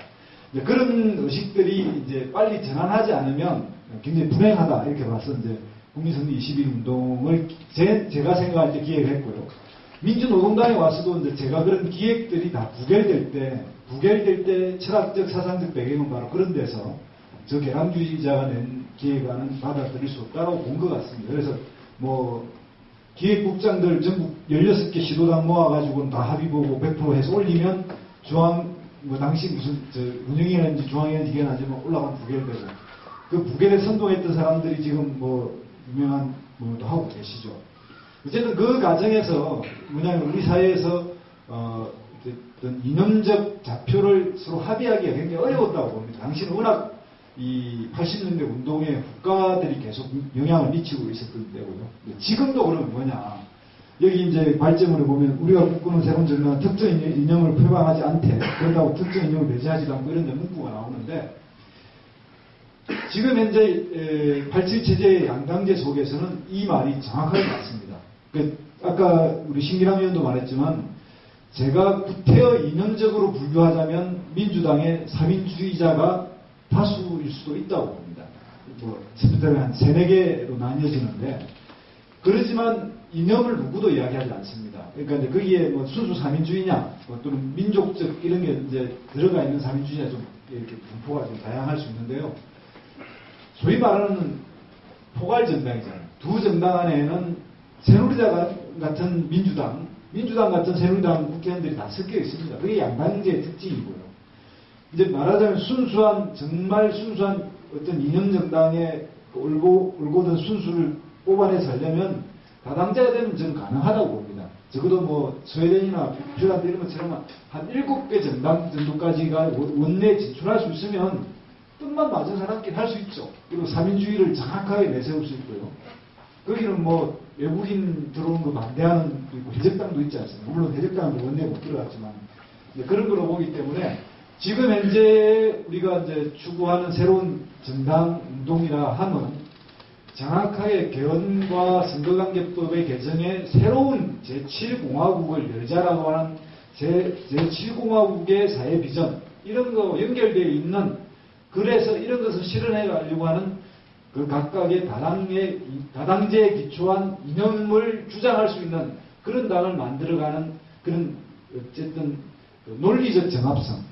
그런 의식들이 이제 빨리 전환하지 않으면 굉장히 불행하다 이렇게 봐서 이제 국민승리 21 운동을 제가 생각할 때 기획을 했고요. 민주노동당에 와서도 이제 제가 그런 기획들이 다 부결될 때 철학적 사상적 배경은 바로 그런 데서 저 개량주의자가 낸 기획안은 받아들일 수 없다고 본 것 같습니다. 그래서 뭐 기획국장들 전부 16개 시도당 모아가지고는 다 합의 보고 100% 해서 올리면 뭐 당시 무슨 운영위원회인지 중앙위원회인지 기억은 나지만 올라가면 부결되고 그 부결에 선동했던 사람들이 지금 뭐 유명한 뭐도 하고 계시죠. 어쨌든 그 과정에서 뭐냐면 우리 사회에서 어떤 이념적 좌표를 서로 합의하기가 굉장히 어려웠다고 봅니다. 당시는 워낙 이 80년대 운동에 국가들이 계속 영향을 미치고 있었던 때고요. 지금도 그러면 뭐냐. 여기 이제 발제문에 보면 우리가 꿈꾸는 새로운 정당은 특정 이념을 표방하지 않되 그런다고 특정 이념을 배제하지도 않고 이런 데 문구가 나오는데 지금 현재 87체제의 양당제 속에서는 이 말이 정확하게 맞습니다. 아까 우리 신기남 의원도 말했지만 제가 구태여 이념적으로 분류하자면 민주당의 3인주의자가 다수일 수도 있다고 봅니다. 뭐 스펙트럼이 한 3-4개로 나뉘어지는데 그렇지만 이념을 누구도 이야기하지 않습니다. 그러니까 이제 거기에 뭐 순수 3인주의냐 또는 민족적 이런 게 이제 들어가 있는 3인주의냐 좀 이렇게 분포가 좀 다양할 수 있는데요. 소위 말하는 포괄 정당이잖아요. 두 정당 안에는 새누리당 같은 민주당 같은 새누리당 국회의원들이 다 섞여 있습니다. 그게 양당제의 특징이고요. 이제 말하자면 정말 순수한 어떤 이념 정당의 올곧은 순수를 뽑아내서 하려면 다당제가 되면 저는 가능하다고 봅니다. 적어도 뭐 스웨덴이나 핀란드 이런 것처럼 한 7개 정당 정도까지가 원내에 진출할 수 있으면 뜻만 맞은 사람끼리 할 수 있죠. 그리고 3인주의를 정확하게 내세울 수 있고요. 거기는 뭐 외국인 들어오는 거 반대하는 도 있고 해적당도 있지 않습니까? 물론 해적당은 원내에 못 들어갔지만 그런 걸로 보기 때문에 지금 현재 우리가 이제 추구하는 새로운 정당 운동이라 하면 정확하게 개헌과 선거관계법의 개정에 새로운 제7공화국을 열자라고 하는 제7공화국의 사회 비전 이런 거 연결되어 있는 그래서 이런 것을 실현해 가려고 하는 그 각각의 다당제에 기초한 이념을 주장할 수 있는 그런 당을 만들어가는 그런 어쨌든 논리적 정합성,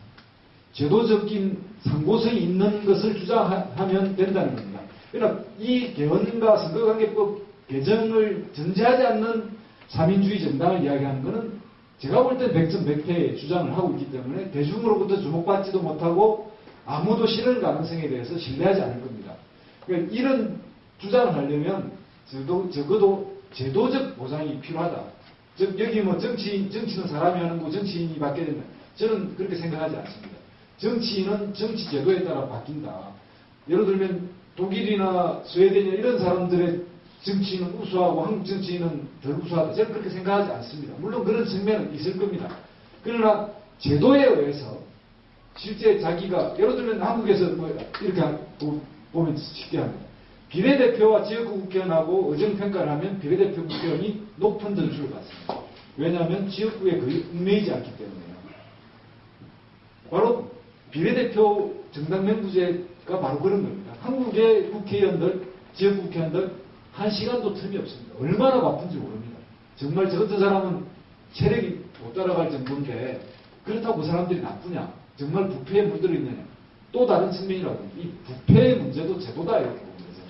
제도적인 상고성이 있는 것을 주장하면 된다는 겁니다. 그러나 이 개헌과 선거관계법 개정을 전제하지 않는 사민주의 정당을 이야기하는 것은 제가 볼 땐 백전백패의 주장을 하고 있기 때문에 대중으로부터 주목받지도 못하고 아무도 실현 가능성에 대해서 신뢰하지 않을 겁니다. 그러니까 이런 주장을 하려면 적어도 제도적 보장이 필요하다. 즉 여기 뭐 정치는 사람이 하는 거 정치인이 받게 된다. 저는 그렇게 생각하지 않습니다. 정치인은 정치 제도에 따라 바뀐다. 예를 들면 독일이나 스웨덴이나 이런 사람들의 정치인은 우수하고 한국 정치인은 덜 우수하다. 저는 그렇게 생각하지 않습니다. 물론 그런 측면은 있을 겁니다. 그러나 제도에 의해서 실제 자기가 예를 들면 한국에서 뭐 이렇게 보면 쉽게 합니다. 비례대표와 지역구 국회의원하고 의정평가를 하면 비례대표 국회의원이 높은 점수를 받습니다. 왜냐하면 지역구에 거의 얽매이지 않기 때문에요. 바로 비례대표 정당명부제가 바로 그런 겁니다. 한국의 국회의원들, 지역구 국회의원들 한 시간도 틈이 없습니다. 얼마나 바쁜지 모릅니다. 정말 저 같은 사람은 체력이 못 따라갈 정도인데 그렇다고 그 사람들이 나쁘냐? 정말 부패에 물들어 있느냐? 또 다른 측면이라고 합니다. 이 부패의 문제도 제도다 이렇게 보는 거죠.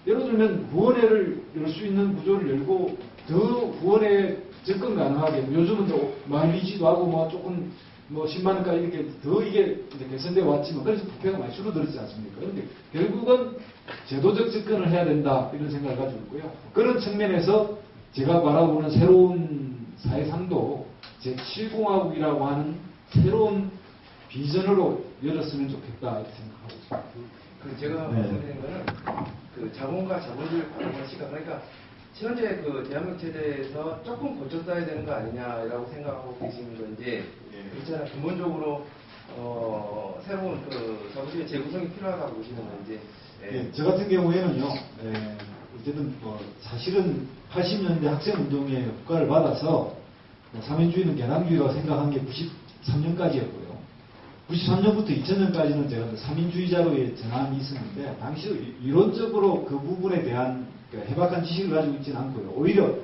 예를 들면 후원회를 열 수 있는 구조를 열고 더 후원회에 접근 가능하게 요즘은 또 마일리지도 하고 뭐 조금 뭐 10만 원까지 이렇게 더 이게 이제 개선되어 왔지만 그래서 부패가 많이 줄어들었지 않습니까? 그런데 결국은 제도적 접근을 해야 된다 이런 생각을 가지고 있고요. 그런 측면에서 제가 바라보는 새로운 사회상도 제7공화국이라고 하는 새로운 비전으로 열었으면 좋겠다 이렇게 생각하고 있습니다. 그 제가 말씀드린 거는 그 자본과 자본주의를 바라보는 시각 그러니까 현재 그 대한민국 체제에서 조금 고쳤어야 되는 거 아니냐라고 생각하고 계시는 건지 그렇잖아요. 근본적으로 새로운 그 자본주의 재구성이 필요하다고 보시는 건지. 예, 저 같은 경우에는요. 어쨌든 뭐 사실은 80년대 학생운동의 효과를 받아서 사민주의는 개당주의라고 생각한 게 93년까지였고요. 93년부터 2000년까지는 제가 사민주의자로의 전환이 있었는데 당시 이론적으로 그 부분에 대한 해박한 지식을 가지고 있지는 않고요. 오히려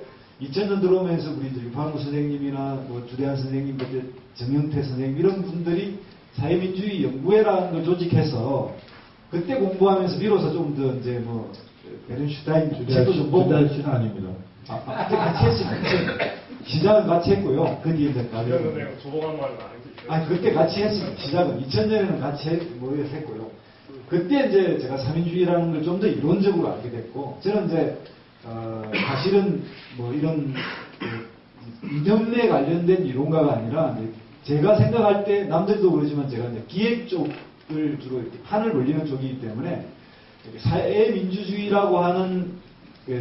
2000년 들어오면서 우리 유판구 선생님이나 뭐 주대한 선생님, 그때 정영태 선생님 이런 분들이 사회민주주의 연구회라는 걸 조직해서 그때 공부하면서 비로소 좀 더 이제 뭐 베른슈타인 책도 좀 보고 주대한 씨는 아닙니다. 그때 같이 했습니다. 시작은 같이 했고요. 그 뒤에 이제 그러면 조봉한 말은 아니지. 아니 그때 같이 했습니다. 시작은 2000년에는 같이 했고요. 그때 이제 제가 사민주의라는 걸 좀 더 이론적으로 알게 됐고 저는 이제 사실은 뭐 이런 이념에 관련된 이론가가 아니라 제가 생각할 때 남들도 그러지만 제가 이제 기획 쪽을 주로 이렇게 판을 벌리는 쪽이기 때문에 사회민주주의라고 하는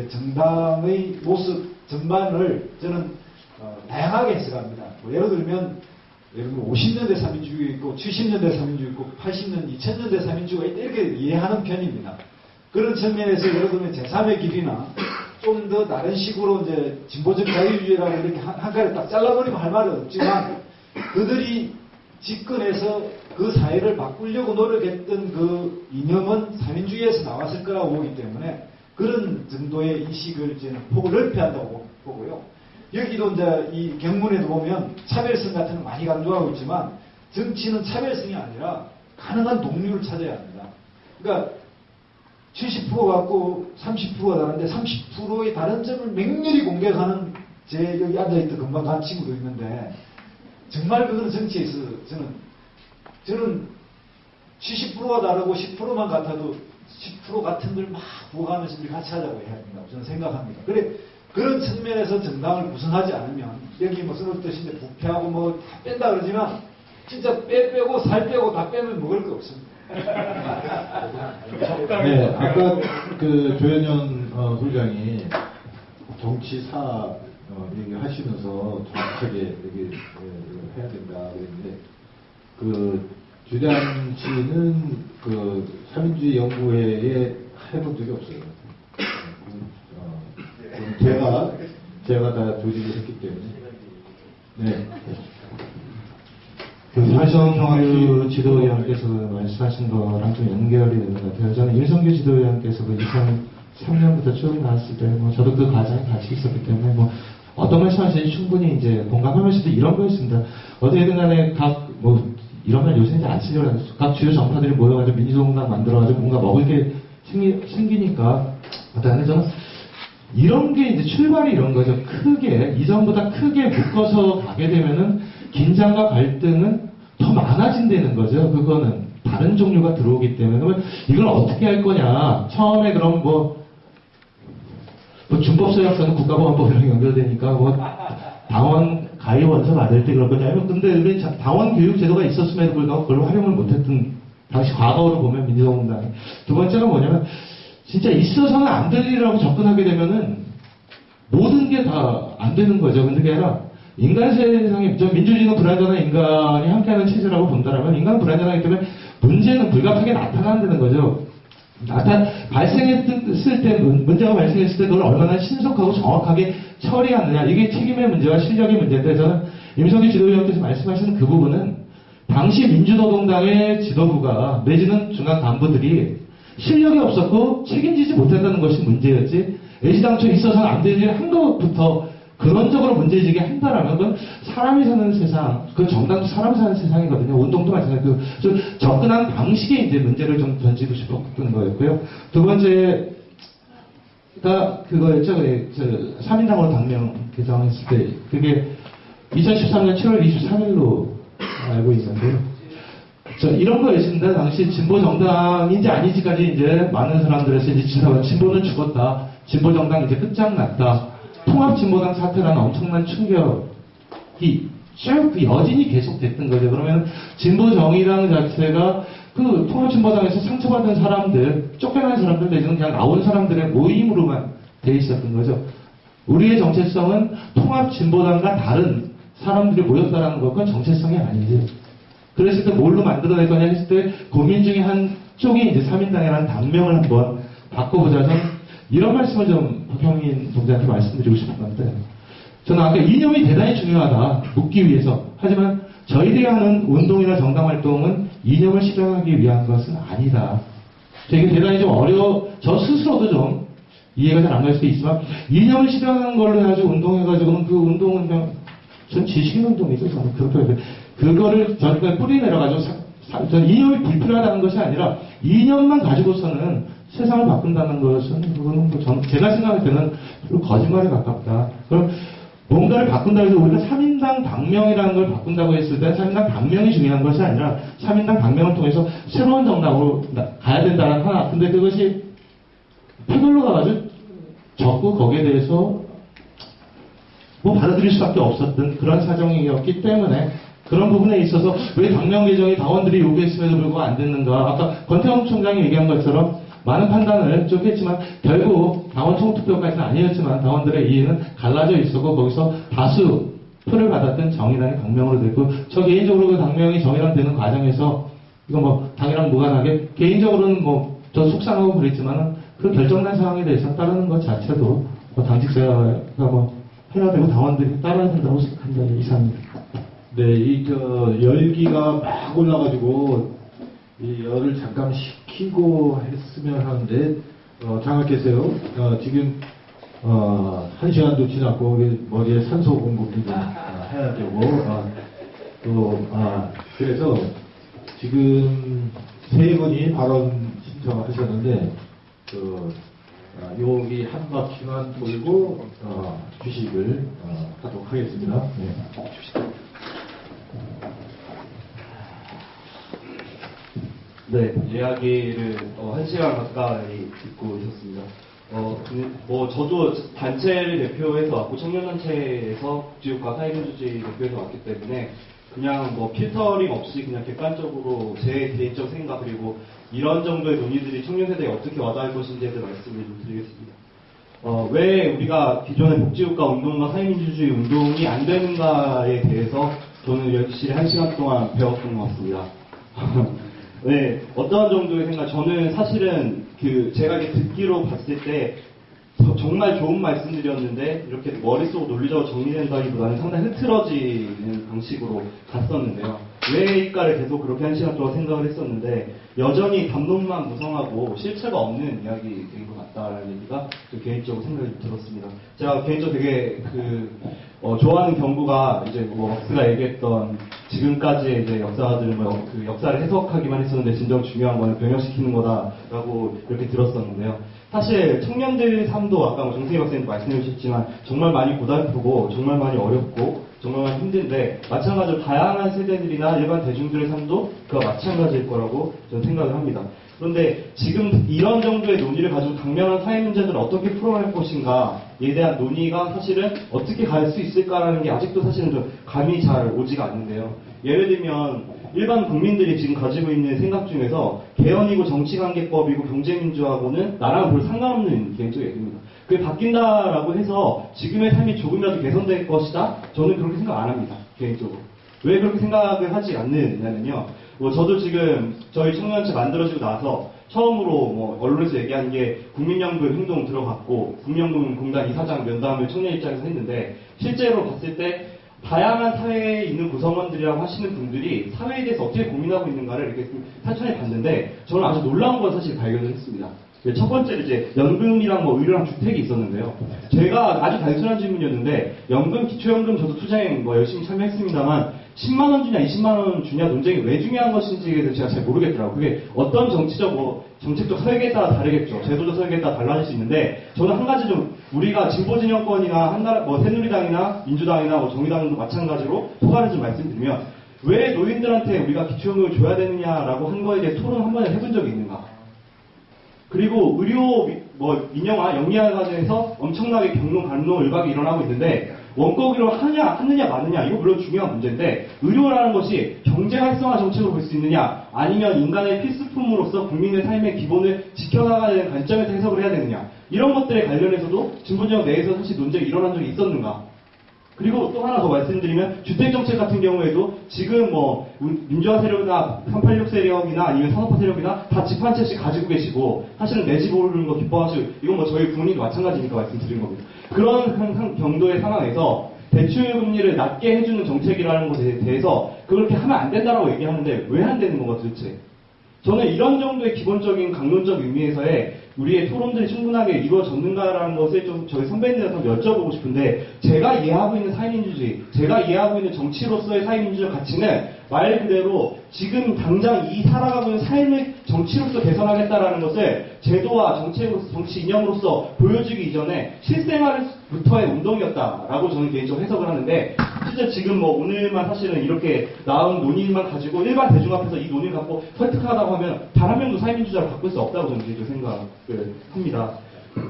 정당의 모습 전반을 저는 다양하게 해석합니다. 뭐 예를 들면 50년대 사민주의 있고 70년대 사민주의 있고 80년, 2000년대 사민주의가 있다 이렇게 이해하는 편입니다. 그런 측면에서 예를 들면 제3의 길이나 좀 더 다른 식으로 이제 진보적 자유주의라고 이렇게 한 칼에 딱 잘라버리면 할 말은 없지만 그들이 집권해서 그 사회를 바꾸려고 노력했던 그 이념은 사민주의에서 나왔을 거라고 보기 때문에 그런 정도의 인식을 이제는 폭을 넓혀야 한다고 보고요. 여기도 이제 이 경문에도 보면 차별성 같은 걸 많이 강조하고 있지만 정치는 차별성이 아니라 가능한 동률을 찾아야 합니다. 그러니까 70% 갖고 30%가 다른데 30%의 다른 점을 맹렬히 공격하는 제 여기 앉아있던 금방 간 친구도 있는데 정말 그거는 정치에 있어서 저는 70%가 다르고 10%만 같아도 10% 같은 걸 막 부어가면서 우리 같이 하자고 해야 된다고 저는 생각합니다. 그런 측면에서 정당을 구성하지 않으면 여기 뭐 쓰는 뜻인데 부패하고 뭐 다 뺀다 그러지만 진짜 빼고 살 빼고 다 빼면 먹을 거 없습니다. 적당히 네, 아까 그 조현현 소장이 정치사 얘기하시면서 정확하게 얘기 해야 된다 그랬는데 그 주대한 씨는 그 삼인주의 연구회에 해본 적이 없어요. 제가 다 조직을 했기 때문에. 네. 그 윤성규 지도위원께서 말씀하신 거랑 좀 연결이 되는 것 같아요. 저는 윤성규 지도위원께서 그 2003년부터 쭉 나왔을 때, 뭐 저도 그 과정에 같이 있었기 때문에, 뭐 어떤 말씀하시는지 충분히 이제 공감하면서도 이런 거였습니다. 어떻게든 간에 이런 말 요새 이제 안 쓰려고 하죠. 각 주요 정파들이 모여가지고 민주동당 만들어가지고 뭔가 먹을 게 생기니까, 어떤 저는 이런 게 이제 출발이 이런 거죠. 크게, 이전보다 크게 묶어서 가게 되면은 긴장과 갈등은 더 많아진다는 거죠. 그거는 다른 종류가 들어오기 때문에. 그러면 이걸 어떻게 할 거냐. 처음에 그럼 준법서약서는 국가보안법이랑 연결되니까 당원 가입 원서 받을 때 그럴 거냐. 근데 우리 당원 교육 제도가 있었음에도 불구하고 그걸 활용을 못했던 당시 과거로 보면 민주동당이. 두 번째가 뭐냐면 진짜 있어서는 안 될 일이라고 접근하게 되면은 모든 게 다 안 되는 거죠. 근데 그게 아니라 인간 세상에, 민주주의는 불완전한 인간이 함께하는 체제라고 본다라면 인간은 불완전하기 때문에 문제는 불가피하게 나타난다는 거죠. 발생했을 때, 문제가 발생했을 때 그걸 얼마나 신속하고 정확하게 처리하느냐. 이게 책임의 문제와 실력의 문제인데 저는 임성규 지도위원께서 말씀하시는 그 부분은 당시 민주노동당의 지도부가 내지는 중간 간부들이 실력이 없었고 책임지지 못한다는 것이 문제였지 애시당초 있어서는 안 될 일을 한 것부터 근원적으로 문제지게 한다라면 그건 사람이 사는 세상, 그 정당도 사람이 사는 세상이거든요. 운동도 마찬가지고 좀 접근한 방식에 이제 문제를 좀 던지고 싶었던 거였고요. 두 번째가 그거였죠. 3인당으로 당명 개정했을 때 그게 2013년 7월 23일로 알고 있는데요. 이런 거였습니다. 당시 진보 정당인지 아닌지까지 이제 많은 사람들에서 이제 진보는 죽었다. 진보 정당 이제 끝장났다. 통합진보당 사태라는 엄청난 충격이 쭉 여진이 계속됐던 거죠. 그러면 진보정의당 자체가 그 통합진보당에서 상처받은 사람들, 쫓겨난 사람들 내지는 그냥 나온 사람들의 모임으로만 돼 있었던 거죠. 우리의 정체성은 통합진보당과 다른 사람들이 모였다는 것, 그건 정체성이 아니지. 그랬을 때 뭘로 만들어낼 거냐 했을 때 고민 중에 한 쪽이 이제 3인당이라는 당명을 한번 바꿔보자. 이런 말씀을 좀 박형민 동지한테 말씀드리고 싶은 건데 저는 아까 이념이 대단히 중요하다 묻기 위해서 하지만 저희들이 하는 운동이나 정당 활동은 이념을 실현하기 위한 것은 아니다. 이게 대단히 좀 저 스스로도 좀 이해가 잘 안 갈 수도 있지만 이념을 실현하는 걸로 해가지고 운동해가지고는 그 운동은 그냥 전 지식인 운동이죠. 저는 그렇게 그거를 저희가 뿌리 내려가지고 이념이 불필요하다는 것이 아니라 이념만 가지고서는 세상을 바꾼다는 것은 그거는 제가 생각할 때는 별로 거짓말에 가깝다. 그럼 뭔가를 바꾼다고 해서 우리가 3인당 당명이라는 걸 바꾼다고 했을 때 3인당 당명이 중요한 것이 아니라 3인당 당명을 통해서 새로운 정당으로 가야 된다는 하나. 근데 그것이 표결로 가가지고 적고 거기에 대해서 받아들일 수밖에 없었던 그런 사정이었기 때문에 그런 부분에 있어서 왜 당명 개정이 당원들이 요구했음에도 불구하고 안 됐는가. 아까 권태웅 총장이 얘기한 것처럼 많은 판단을 좀 했지만 결국 당원 총투표까지는 아니었지만 당원들의 이해는 갈라져 있었고 거기서 다수 표를 받았던 정의당이 당명으로 됐고 저 개인적으로 그 당명이 정의당 되는 과정에서 이거 당이랑 무관하게 개인적으로는 저 속상하고 그랬지만은 그 결정난 상황에 대해서 따르는 것 자체도 당직자가 해야 되고 당원들이 따라야 된다고 생각한다. 이상입니다. 네, 열기가 막 올라가지고 이 열을 잠깐 식히고 했으면 하는데 장갑 계세요. 지금 1시간도 지났고 머리에 산소 공급도 해야 되고 그래서 지금 세 분이 발언 신청하셨는데 여기 한 바퀴만 돌고 주식을 하도록 하겠습니다. 네. 네, 이야기를 1시간 가까이 듣고 있었습니다. 저도 단체를 대표해서 왔고 청년단체에서 국지국가 사회민주주의 대표해서 왔기 때문에 그냥 뭐 필터링 없이 그냥 객관적으로 제 개인적 생각 그리고 이런 정도의 논의들이 청년 세대에 어떻게 와닿을 것인지에 대해 말씀을 좀 드리겠습니다. 왜 우리가 기존의 복지국가 운동과 사회민주주의 운동이 안 되는가에 대해서 저는 열심히 1시간 동안 배웠던 것 같습니다. 네, 어떤 정도의 생각, 저는 사실은 제가 이렇게 듣기로 봤을 때 정말 좋은 말씀드렸는데 이렇게 머릿속 논리적으로 정리된다기보다는 상당히 흐트러지는 방식으로 갔었는데요. 왜일까를 계속 그렇게 1시간 동안 생각을 했었는데 여전히 담론만 무성하고 실체가 없는 이야기인 것 같다라는 얘기가 좀 개인적으로 생각이 들었습니다. 제가 개인적으로 되게 좋아하는 경구가 이제 왁스가 얘기했던 지금까지의 이제 역사들은 그 역사를 해석하기만 했었는데 진정 중요한 건 병역시키는 거다라고 이렇게 들었었는데요. 사실 청년들 삶도 아까 정승희 박사님도 말씀해 주셨지만 정말 많이 고달프고 정말 많이 어렵고 정말 많이 힘든데 마찬가지로 다양한 세대들이나 일반 대중들의 삶도 그와 마찬가지일 거라고 저는 생각을 합니다. 그런데 지금 이런 정도의 논의를 가지고 당면한 사회 문제들을 어떻게 풀어낼 것인가에 대한 논의가 사실은 어떻게 갈 수 있을까라는 게 아직도 사실은 좀 감이 잘 오지가 않는데요. 예를 들면 일반 국민들이 지금 가지고 있는 생각 중에서 개헌이고 정치관계법이고 경제민주화하고는 나랑 별 상관없는 개인적 얘기입니다. 그게 바뀐다라고 해서 지금의 삶이 조금이라도 개선될 것이다? 저는 그렇게 생각 안 합니다. 개인적으로. 왜 그렇게 생각을 하지 않느냐면요. 저도 지금 저희 청년단체 만들어지고 나서 처음으로 언론에서 얘기한 게 국민연금 행동 들어갔고 국민연금공단 이사장 면담을 청년 입장에서 했는데 실제로 봤을 때 다양한 사회에 있는 구성원들이라고 하시는 분들이 사회에 대해서 어떻게 고민하고 있는가를 이렇게 천천히 봤는데 저는 아주 놀라운 걸 사실 발견을 했습니다. 첫 번째 이제 연금이랑 의료랑 주택이 있었는데요. 제가 아주 단순한 질문이었는데 연금, 기초연금 저도 투자행 열심히 참여했습니다만 10만 원 주냐 20만 원 주냐 논쟁이 왜 중요한 것인지에 대해서 제가 잘 모르겠더라고요. 그게 어떤 정치적 정책적 설계에 따라 다르겠죠. 제도적 설계에 따라 달라질 수 있는데 저는 한 가지 좀 우리가 진보진영권이나 한나라 새누리당이나 민주당이나 정의당도 마찬가지로 소가를 좀 말씀드리면 왜 노인들한테 우리가 기초연금을 줘야 되느냐라고 한 거에 대해 토론 한 번에 해본 적이 있는가? 그리고 의료 민영화, 영리화 과정에서 엄청나게 경로, 반로, 일박이 일어나고 있는데 원격으로 하느냐 마느냐 이거 물론 중요한 문제인데 의료라는 것이 경제 활성화 정책으로 볼 수 있느냐 아니면 인간의 필수품으로서 국민의 삶의 기본을 지켜나가야 되는 관점에서 해석을 해야 되느냐 이런 것들에 관련해서도 진보진영 내에서 사실 논쟁이 일어난 적이 있었는가. 그리고 또 하나 더 말씀드리면 주택정책 같은 경우에도 지금 민주화 세력이나 386 세력이나 아니면 산업화 세력이나 다 집 한 채씩 가지고 계시고 사실은 내 집 오르는 거 기뻐하시고 이건 저희 부모님도 마찬가지니까 말씀드린 겁니다. 그런 정도의 상황에서 대출 금리를 낮게 해주는 정책이라는 것에 대해서 그렇게 하면 안 된다라고 얘기하는데 왜 안 되는 건가 도대체? 저는 이런 정도의 기본적인 강론적 의미에서의 우리의 토론들이 충분하게 이루어졌는가라는 것을 좀 저희 선배님들한테 여쭤보고 싶은데 제가 이해하고 있는 사회민주주의, 제가 이해하고 있는 정치로서의 사회민주주의 가치는 말 그대로 지금 당장 이 살아가고 있는 삶을 정치로서 개선하겠다라는 것을 제도와 정책으로서 정치 이념으로서 보여주기 이전에 실생활부터의 운동이었다라고 저는 개인적으로 해석을 하는데 실제 지금 오늘만 사실은 이렇게 나온 논의만 가지고 일반 대중 앞에서 이 논의를 갖고 설득하다고 하면 단 한 명도 사회민주주의를 바꿀 수 없다고 저는 개인적으로 생각을 합니다.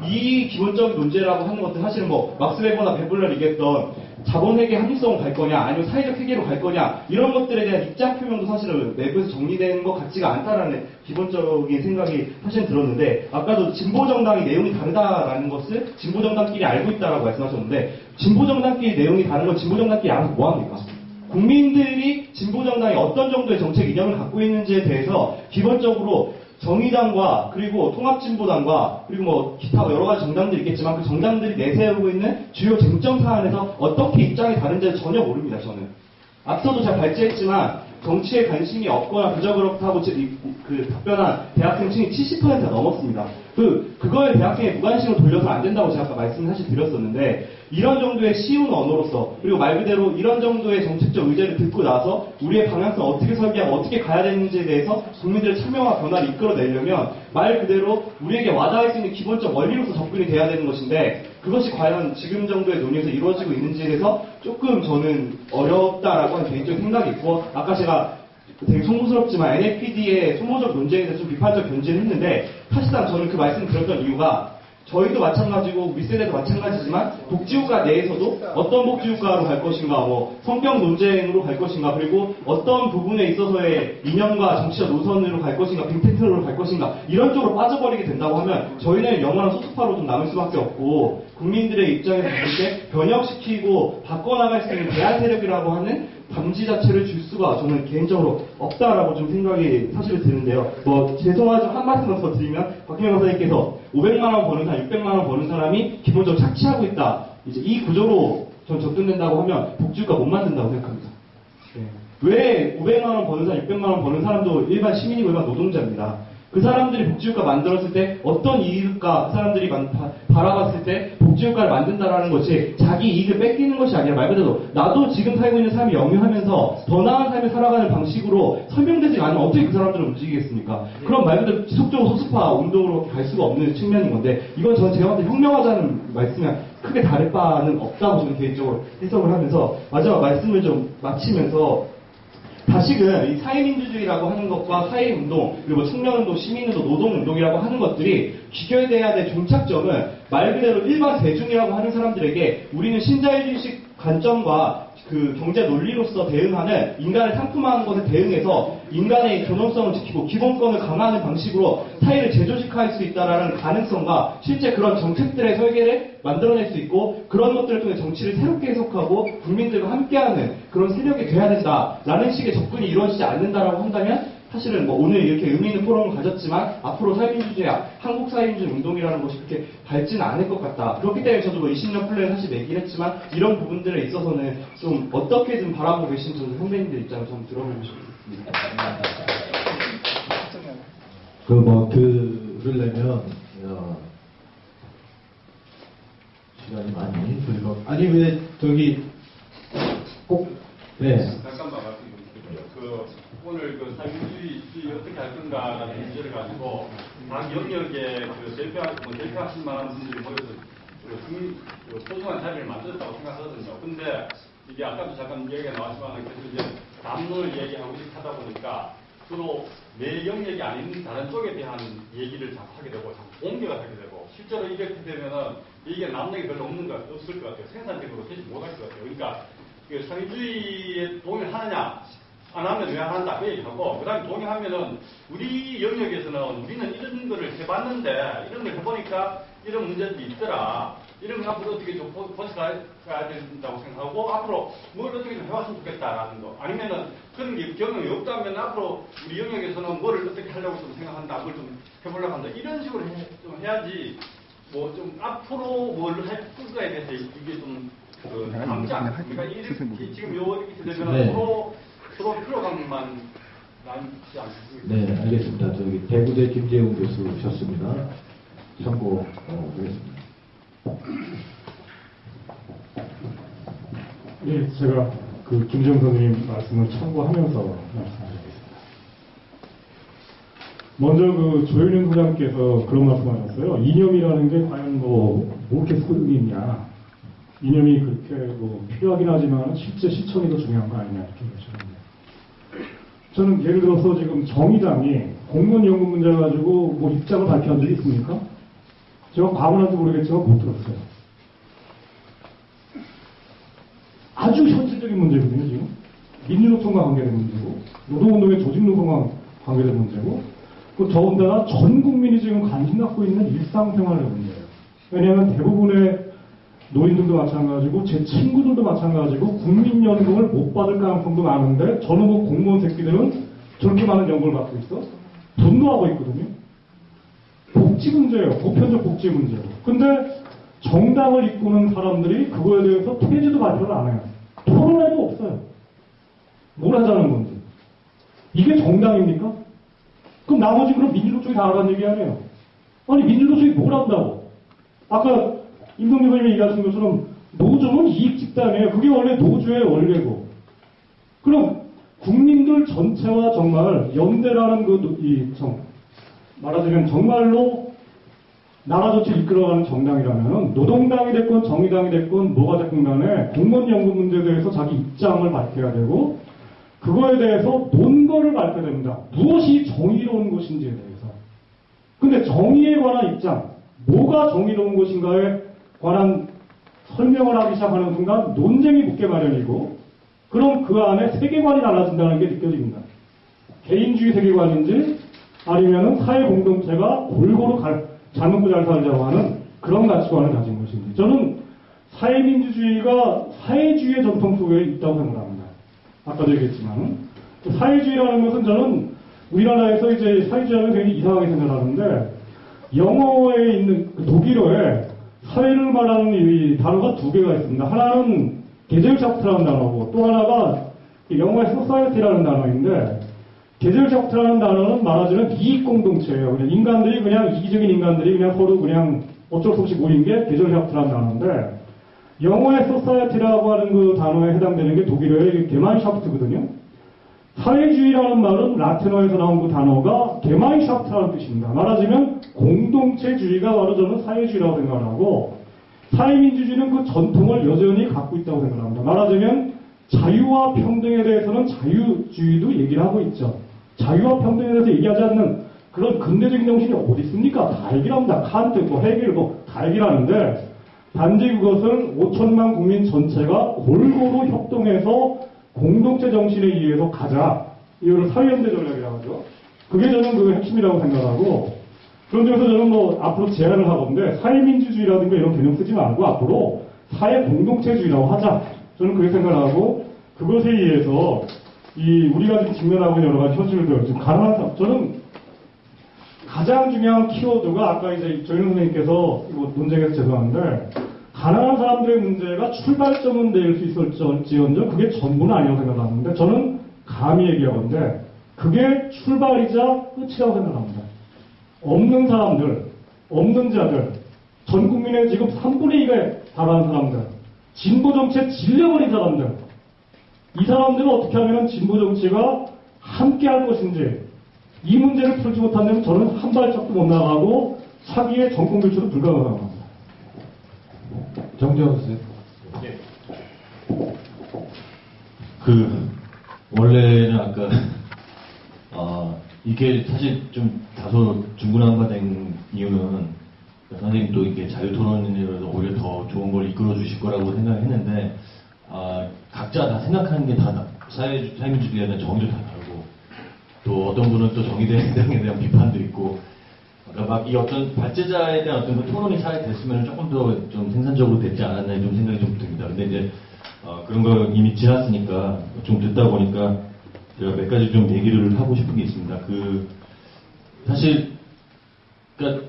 이 기본적인 논제라고 하는 것들 사실은 막스 웨버나 베블러를 얘기했던 자본회계 합리성으로 갈 거냐 아니면 사회적 회계로 갈 거냐 이런 것들에 대한 입장 표명도 사실은 내부에서 정리되는 것 같지가 않다라는 기본적인 생각이 사실 들었는데 아까도 진보정당이 내용이 다르다라는 것을 진보정당끼리 알고 있다라고 말씀하셨는데 진보정당끼리 내용이 다른 건 진보정당끼리 알아서 뭐합니까? 국민들이 진보정당이 어떤 정도의 정책 이념을 갖고 있는지에 대해서 기본적으로 정의당과 그리고 통합진보당과 그리고 기타 여러 가지 정당들이 있겠지만 그 정당들이 내세우고 있는 주요 쟁점 사안에서 어떻게 입장이 다른지를 전혀 모릅니다. 저는 앞서도 제가 발제했지만 정치에 관심이 없거나 그저 그렇다고 답변한 대학생층이 70%가 넘었습니다. 그거에 대학생의 무관심을 돌려서 안 된다고 제가 아까 말씀을 사실 드렸었는데 이런 정도의 쉬운 언어로서 그리고 말 그대로 이런 정도의 정책적 의제를 듣고 나서 우리의 방향성 어떻게 설계하고 어떻게 가야 되는지에 대해서 국민들의 참여와 변화를 이끌어내려면 말 그대로 우리에게 와닿을 수 있는 기본적 원리로서 접근이 돼야 되는 것인데 그것이 과연 지금 정도의 논의에서 이루어지고 있는지에 대해서 조금 저는 어렵다라고 하는 개인적인 생각이 있고 아까 제가 되게 송구스럽지만 NAPD의 소모적 논쟁에 대해서 좀 비판적 견지를 했는데 사실상 저는 그 말씀을 드렸던 이유가 저희도 마찬가지고 우리 세대도 마찬가지지만 복지국가 내에서도 어떤 복지국가로 갈 것인가, 뭐 성격 논쟁으로 갈 것인가, 그리고 어떤 부분에 있어서의 이념과 정치적 노선으로 갈 것인가, 빅텐트로 갈 것인가 이런 쪽으로 빠져버리게 된다고 하면 저희는 영원한 소수파로 좀 남을 수밖에 없고 국민들의 입장에서 봤을 때 변혁시키고 바꿔나갈 수 있는 대안 세력이라고 하는 담지 자체를 줄 수가 저는 개인적으로 없다라고 좀 생각이 사실 드는데요. 뭐 죄송하지만 한 말씀만 더 드리면 박희명 강사님께서 500만 원 버는 사람, 600만 원 버는 사람이 기본적으로 착취하고 있다. 이제 이 구조로 전 접근된다고 하면 복지국가 못 만든다고 생각합니다. 왜 500만 원 버는 사람, 600만 원 버는 사람도 일반 시민이고 일반 노동자입니다. 그 사람들이 복지국가 만들었을 때 어떤 이익과 그 사람들이 바라봤을 때 복지국가를 만든다라는 것이 자기 이익을 뺏기는 것이 아니라 말 그대로 나도 지금 살고 있는 삶을 영위하면서 더 나은 삶을 살아가는 방식으로 설명되지 않으면 어떻게 그 사람들을 움직이겠습니까? 그럼 말 그대로 지속적으로 소수파 운동으로 갈 수가 없는 측면인 건데 이건 저는 제가 봤을 때 혁명하자는 말씀이랑 크게 다를 바는 없다고 저는 개인적으로 해석을 하면서 마지막 말씀을 좀 마치면서 다시금 이 사회민주주의라고 하는 것과 사회운동, 그리고 청년운동, 시민운동, 노동운동이라고 하는 것들이 귀결돼야 될 종착점은 말 그대로 일반 대중이라고 하는 사람들에게 우리는 신자유주의식 관점과 그 경제 논리로서 대응하는 인간을 상품화하는 것에 대응해서 인간의 존엄성을 지키고 기본권을 강화하는 방식으로 사회를 재조직할 수 있다는 가능성과 실제 그런 정책들의 설계를 만들어낼 수 있고 그런 것들을 통해 정치를 새롭게 해석하고 국민들과 함께하는 그런 세력이 돼야 된다라는 식의 접근이 이루어지지 않는다라고 한다면 사실은 뭐 오늘 이렇게 의미 있는 포럼을 가졌지만 앞으로 사회민주주의, 한국 사회민주주의 운동이라는 것이 그렇게 밝지는 않을 것 같다. 그렇기 때문에 저도 뭐 20년 플랜 사실 내긴 했지만 이런 부분들에 있어서는 좀 어떻게 좀 바라보고 계신지 저는 선배님들 입장을 좀 들어보고 싶습니다. 그 뭐 글을 내면 시간이 많이 들고 아니 왜 저기 꼭 잠깐만 말씀드릴게요. 오늘 그 사회민주주의 어떻게 할 건가라는 주제를 가지고 각 영역에 대표하실 만한 분들이 모여서 소중한 자리를 만들었다고 생각하거든요. 근데 이게 아까도 잠깐 얘기가 나왔지만 계속 이제 담론을 얘기하고 하다 보니까 주로 내 영역이 아닌 다른 쪽에 대한 얘기를 자꾸 하게 되고 자꾸 옮겨가 하게 되고 실제로 이렇게 되면은 이게 남는 게 별로 없을 것 같아요. 생산적으로 되지 못할 것 같아요. 그러니까 사회주의에 동의하느냐 안 하면 왜 안 한다 그 얘기하고 그 다음에 동의하면은 우리 영역에서는 우리는 이런 거를 해봤는데 이런 걸 해보니까 이런 문제들이 있더라. 이런 거 앞으로 어떻게 좀 고쳐가야 된다고 생각하고 앞으로 뭘 어떻게 좀 해왔으면 좋겠다라는 거 아니면은 그런 게 경험이 없다면 앞으로 우리 영역에서는 뭐를 어떻게 하려고 좀 생각한다 그걸 좀 해보려고 한다 이런 식으로 좀 해야지 뭐 좀 앞으로 뭘 할 건가에 대해서 이게 좀 당장 그러니까 지금 이렇게 되면 서로 필요감만 남지 않습니다. 네, 알겠습니다. 저기 대구대 김재웅 교수 오셨습니다. 청구하겠습니다. 네, 제가 그 김재웅 선생님 말씀을 참고하면서 말씀드리겠습니다. 먼저 그 조현윤 소장께서 그런 말씀하셨어요. 이념이라는 게 과연 그렇게 소용이 있냐? 이념이 그렇게 필요하긴 하지만 실제 실천이 더 중요한 거 아니냐 이렇게 얘기하셨는데. 저는 예를 들어서 지금 정의당이 공무원 연금 문제 가지고 입장을 밝혀한 적이 있습니까? 제가 과거는지 모르겠지만 못 들었어요. 아주 현실적인 문제거든요, 지금. 민주노총과 관계된 문제고, 노동운동의 조직노동과 관계된 문제고, 더군다나 전 국민이 지금 관심 갖고 있는 일상생활의 문제예요. 왜냐하면 대부분의 노인들도 마찬가지고 제 친구들도 마찬가지고 국민연금을 못 받을 가능성도 많은데 저는 공무원 새끼들은 저렇게 많은 연금을 받고 있어? 분노하고 있거든요. 복지 문제예요. 보편적 복지 문제예요. 근데 정당을 이끄는 사람들이 그거에 대해서 퇴지도 발표를 안 해요. 토론회도 없어요. 뭘 하자는 건지. 이게 정당입니까? 그럼 나머지 그럼 민주노 쪽이 다 하라는 얘기 아니에요. 아니 민주노 쪽이 뭘 한다고. 아까 임동규 선생님이 얘기하신 것처럼 노조는 이익 집단이에요. 그게 원래 노조의 원래고. 그럼 국민들 전체와 정말 연대라는 말하자면 정말로 나라 전체를 이끌어가는 정당이라면 노동당이 됐건 정의당이 됐건 뭐가 됐건 간에 공무원 연금 문제에 대해서 자기 입장을 밝혀야 되고 그거에 대해서 논거를 밝혀야 됩니다. 무엇이 정의로운 것인지에 대해서. 근데 정의에 관한 입장 뭐가 정의로운 것인가에 관한 설명을 하기 시작하는 순간 논쟁이 붙게 마련이고, 그럼 그 안에 세계관이 달라진다는 게 느껴집니다. 개인주의 세계관인지 아니면 사회 공동체가 골고루 잘 먹고 잘 살자고 하는 그런 가치관을 가진 것인지. 저는 사회민주주의가 사회주의의 전통 속에 있다고 생각합니다. 아까도 얘기했지만 사회주의라는 것은 저는 우리나라에서 이제 사회주의하면 굉장히 이상하게 생각하는데, 영어에 있는 독일어에 사회를 말하는 이 단어가 두 개가 있습니다. 하나는 게젤샤프트라는 단어고, 또 하나가 영어의 소사이어티라는 단어인데, 게젤샤프트라는 단어는 말하자면 이익공동체예요. 그냥 인간들이 그냥 이기적인 인간들이 그냥 서로 그냥 어쩔 수 없이 모인 게 게젤샤프트라는 단어인데, 영어의 소사이어티라고 하는 그 단어에 해당되는 게 독일어의 게마인샤프트거든요. 사회주의라는 말은 라틴어에서 나온 그 단어가 게마인샤프트라는 뜻입니다. 말하자면 공동체주의가 바로 저는 사회주의라고 생각하고, 사회민주주의는 그 전통을 여전히 갖고 있다고 생각합니다. 말하자면 자유와 평등에 대해서는 자유주의도 얘기를 하고 있죠. 자유와 평등에 대해서 얘기하지 않는 그런 근대적인 정신이 어디 있습니까? 다 얘기를 합니다. 칸트, 헤겔, 다 얘기를 하는데, 단지 그것을 5천만 국민 전체가 골고루 협동해서 공동체 정신에 의해서 가자. 이거를 사회연대 전략이라고 하죠. 그게 저는 그 핵심이라고 생각하고, 그런 점에서 저는 앞으로 제안을 하건데, 사회민주주의라든가 이런 개념 쓰지 말고 앞으로 사회 공동체주의라고 하자. 저는 그렇게 생각하고, 그것에 의해서 우리가 지금 직면하고 있는 여러 가지 현실들, 지금 가능한 저는 가장 중요한 키워드가 아까 이제 조윤 선생님께서 이거 논쟁에서 죄송한데, 가난한 사람들의 문제가 출발점은 될 수 있을지언정 그게 전부는 아니라고 생각하는데, 저는 감히 얘기하건데 그게 출발이자 끝이라고 생각합니다. 없는 사람들, 없는 자들, 전 국민의 지금 3분의 2가 달하는 사람들, 진보 정치에 질려버린 사람들, 이 사람들은 어떻게 하면 진보 정치가 함께 할 것인지, 이 문제를 풀지 못한다면 저는 한 발짝도 못 나가고 차기의 정권 교체도 불가능하다고 합니다. 정재원 선생님. 원래는 아까, 이게 사실 좀 다소 중구난바된 이유는 선생님 또 이게 자유토론이라서 오히려 더 좋은 걸 이끌어 주실 거라고 생각했는데, 각자 다 생각하는 게 다 사회민주주의에 대한 정의도 다 다르고, 또 어떤 분은 또 정의당에 대한 비판도 있고, 그러니까 막 이 어떤 발제자에 대한 어떤 그 토론이 잘 됐으면 조금 더 좀 생산적으로 됐지 않았나 좀 생각이 좀 듭니다. 근데 이제 그런 거 이미 지났으니까 좀 듣다 보니까 제가 몇 가지 좀 얘기를 하고 싶은 게 있습니다. 사실 그러니까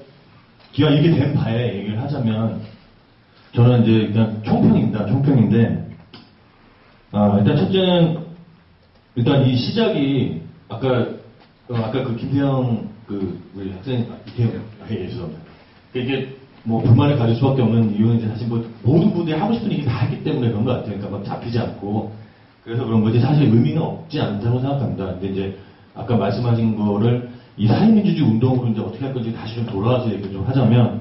기왕 이렇게 된 바에 얘기를 하자면 저는 이제 그냥 총평입니다. 총평인데 일단 첫째는 일단 이 시작이 아까 그 김태형 우리 학생 죄송합니다. 이게 뭐 불만을 가질 수밖에 없는 이유는 이제 사실 뭐 모든 분들이 하고 싶은 얘기 다 했기 때문에 그런 것 같아요. 그러니까 막 잡히지 않고 그래서 그런 거지 사실 의미는 없지 않다고 생각합니다. 근데 이제 아까 말씀하신 거를 이 사회민주주의 운동으로 이제 어떻게 할 건지 다시 좀 돌아와서 얘기를 좀 하자면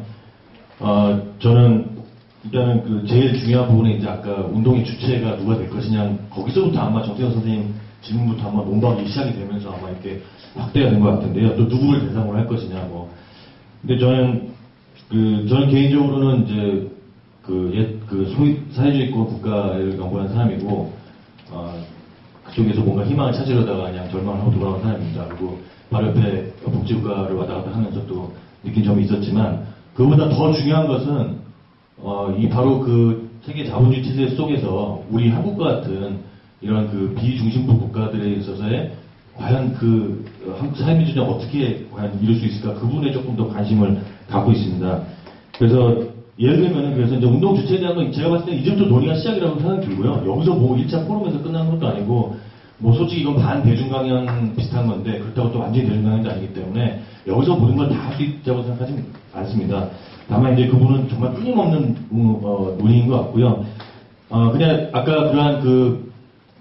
저는 일단은 제일 중요한 부분은 이제 아까 운동의 주체가 누가 될 것이냐 거기서부터 아마 정태현 선생님 질문부터 아마 논박이 시작이 되면서 아마 이렇게 확대가 된 것 같은데요. 또 누구를 대상으로 할 것이냐 뭐. 근데 저는 개인적으로는 이제 소위 사회주의권 국가를 연구한 사람이고 그쪽에서 뭔가 희망을 찾으려다가 그냥 절망을 하고 돌아온 사람입니다. 그리고 바로 옆에 복지국가를 왔다 갔다 하면서 또 느낀 점이 있었지만 그보다 더 중요한 것은 바로 그 세계 자본주의 체제 속에서 우리 한국과 같은 이런 비중심부 국가들에 있어서의 과연 한국 사회민주주의가 어떻게 과연 이룰 수 있을까 그 부분에 조금 더 관심을 갖고 있습니다. 그래서 예를 들면 그래서 이제 운동 주체에 대한 건 제가 봤을 때 이제부터 논의가 시작이라고 생각이 들고요. 여기서 뭐 1차 포럼에서 끝나는 것도 아니고 뭐 솔직히 이건 반 대중강연 비슷한 건데 그렇다고 또 완전히 대중강연도 아니기 때문에 여기서 모든 걸 다 할 수 있다고 생각하지 않습니다. 다만 이제 그분은 정말 끊임없는 논의인 것 같고요. 그냥 아까 그러한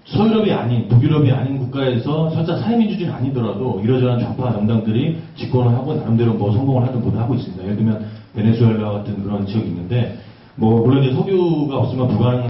서유럽이 아닌 북유럽이 아닌 국가에서 설사 사회민주주의는 아니더라도 이러저러한 좌파 정당들이 집권을 하고 나름대로 뭐 성공을 하든 뭐든 하고 있습니다. 예를 들면 베네수엘라 같은 그런 지역이 있는데 뭐 물론 이제 석유가 없으면 불가능한